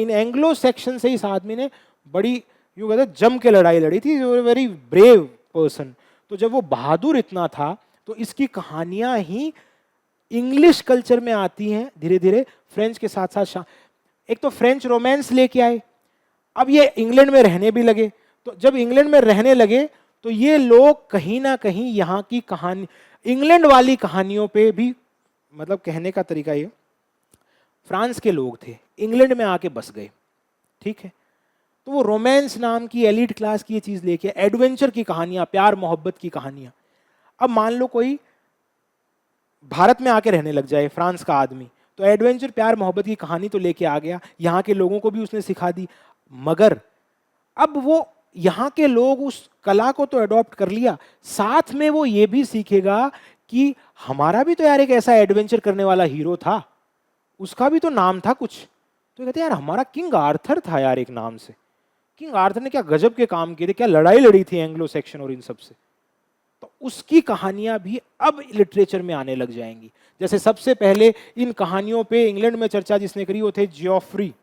एंग्लो सेक्शन से इस आदमी ने बड़ी, यूं कहते हैं, जम के लड़ाई लड़ी थी। Very brave person. तो जब वो बहादुर इतना था, तो इसकी कहानियां ही इंग्लिश कल्चर में आती हैं धीरे धीरे, फ्रेंच के साथ साथ। एक तो फ्रेंच रोमांस लेके आए, अब ये इंग्लैंड में रहने भी लगे। तो जब इंग्लैंड में रहने लगे, तो ये लोग कहीं ना कहीं यहाँ की कहानी, इंग्लैंड वाली कहानियों पे भी, मतलब कहने का तरीका ये, फ्रांस के लोग थे, इंग्लैंड में आके बस गए, ठीक है। तो वो रोमांस नाम की एलीट क्लास की ये चीज लेके, एडवेंचर की कहानियां, प्यार मोहब्बत की कहानियां। अब मान लो कोई भारत में आके रहने लग जाए, फ्रांस का आदमी, तो एडवेंचर, प्यार मोहब्बत की कहानी तो लेके आ गया, यहाँ के लोगों को भी उसने सिखा दी। मगर अब वो यहाँ के लोग उस कला को तो अडॉप्ट कर लिया, साथ में वो ये भी सीखेगा कि हमारा भी तो यार एक ऐसा एडवेंचर करने वाला हीरो था, उसका भी तो नाम था कुछ। तो कहते हैं यार हमारा किंग आर्थर था यार एक नाम से, किंग आर्थर ने क्या गजब के काम किए थे, क्या लड़ाई लड़ी थी एंग्लो सेक्शन और इन सब से। तो उसकी कहानियां भी अब लिटरेचर में आने लग जाएंगी। जैसे सबसे पहले इन कहानियों पे इंग्लैंड में चर्चा जिसने करी वो थे जियोफ्री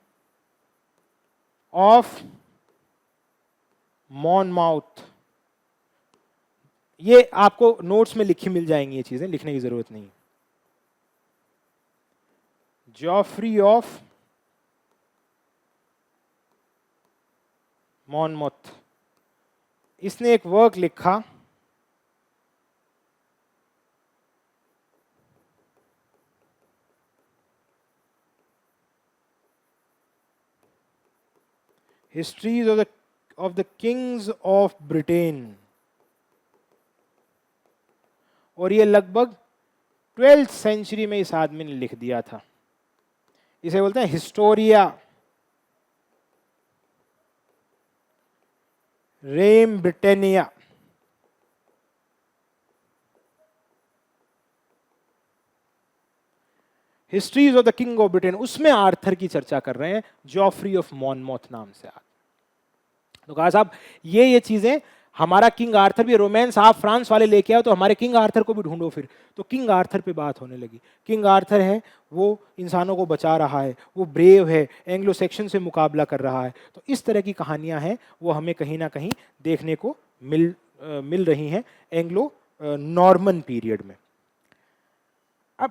ऑफ मॉनमाउथ। ये आपको नोट्स में लिखी मिल जाएंगी, ये चीजें लिखने की जरूरत नहीं। जियोफ्री ऑफ मॉनमाउथ, इसने एक वर्क लिखा, histories of the Kings of Britain. और ये लगभग 12th सेंचुरी में इस आदमी ने लिख दिया था। इसे बोलते हैं Historia Regum Britannia. Histories of the king of Britain, उसमें आर्थर की चर्चा कर रहे हैं, जॉफ्री ऑफ मॉनमाउथ नाम से। तो कहा साहब ये चीजें हमारा किंग आर्थर भी, रोमांस आप फ्रांस वाले लेके आओ तो हमारे किंग आर्थर को भी ढूंढो फिर, तो किंग आर्थर पे बात होने लगी। किंग आर्थर है, वो इंसानों को बचा रहा है, वो ब्रेव है, एंग्लो सेक्शन से मुकाबला कर रहा है। तो इस तरह की कहानियां हैं वो हमें कहीं ना कहीं देखने को मिल रही हैं एंग्लो नॉर्मन पीरियड में। अब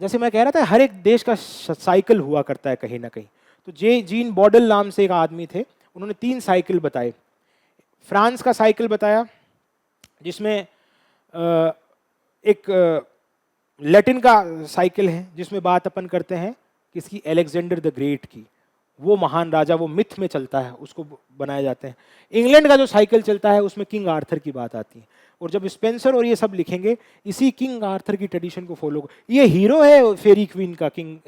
जैसे मैं कह रहा था, हर एक देश का साइकिल हुआ करता है कहीं ना कहीं। तो जीन बॉडल नाम से एक आदमी थे, उन्होंने 3 साइकिल बताए। फ्रांस का साइकिल बताया जिसमें एक लैटिन का साइकिल है जिसमें बात अपन करते हैं किसकी, अलेक्जेंडर द ग्रेट की। वो महान राजा, वो मिथ में चलता है, उसको बनाए जाते हैं। इंग्लैंड का जो साइकिल चलता है उसमें किंग आर्थर की बात आती है। और जब स्पेंसर और ये सब लिखेंगे इसी किंग आर्थर की ट्रेडिशन को फॉलो, ये हीरो है फेरी क्वीन का, किंग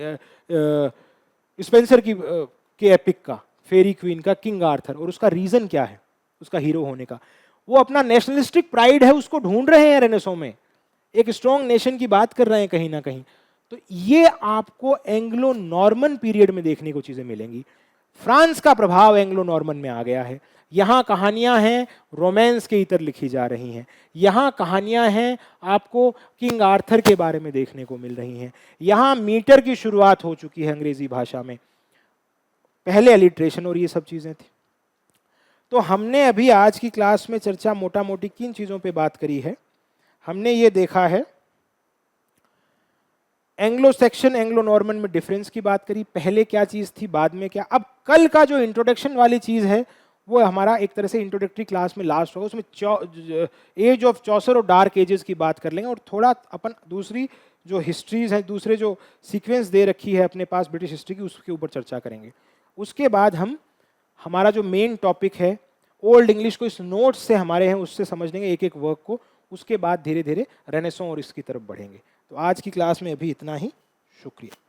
स्पेंसर की के एपिक का, फेरी क्वीन का किंग आर्थर। और उसका रीजन क्या है उसका हीरो होने का? वो अपना नेशनलिस्टिक प्राइड है उसको ढूंढ रहे हैं रेनेसो में, एक स्ट्रॉन्ग नेशन की बात कर रहे हैं कहीं ना कहीं। तो ये आपको एंग्लो नॉर्मन पीरियड में देखने को चीजें मिलेंगी। फ्रांस का प्रभाव एंग्लो नॉर्मन में आ गया है। यहाँ कहानियां हैं रोमांस के इतर लिखी जा रही हैं, यहाँ कहानियां हैं आपको किंग आर्थर के बारे में देखने को मिल रही हैं, यहाँ मीटर की शुरुआत हो चुकी है अंग्रेजी भाषा में, पहले अलिट्रेशन और ये सब चीजें थी। तो हमने अभी आज की क्लास में चर्चा मोटा मोटी किन चीजों पे बात करी है? हमने ये देखा है एंग्लो सेक्शन एंग्लो नॉर्मन में डिफरेंस की बात करी, पहले क्या चीज थी बाद में क्या। अब कल का जो इंट्रोडक्शन वाली चीज है वो हमारा एक तरह से इंट्रोडक्टरी क्लास में लास्ट होगा, उसमें एज ऑफ चौसर और डार्क एजेस की बात कर लेंगे, और थोड़ा अपन दूसरी जो हिस्ट्रीज है, दूसरे जो सीक्वेंस दे रखी है अपने पास ब्रिटिश हिस्ट्री की, उसके ऊपर चर्चा करेंगे। उसके बाद हम हमारा जो मेन टॉपिक है ओल्ड इंग्लिश को इस नोट्स से हमारे हैं उससे समझ लेंगे एक एक वर्क को, उसके बाद धीरे धीरे रेनेसॉन्स और इसकी तरफ बढ़ेंगे। तो आज की क्लास में अभी इतना ही, शुक्रिया।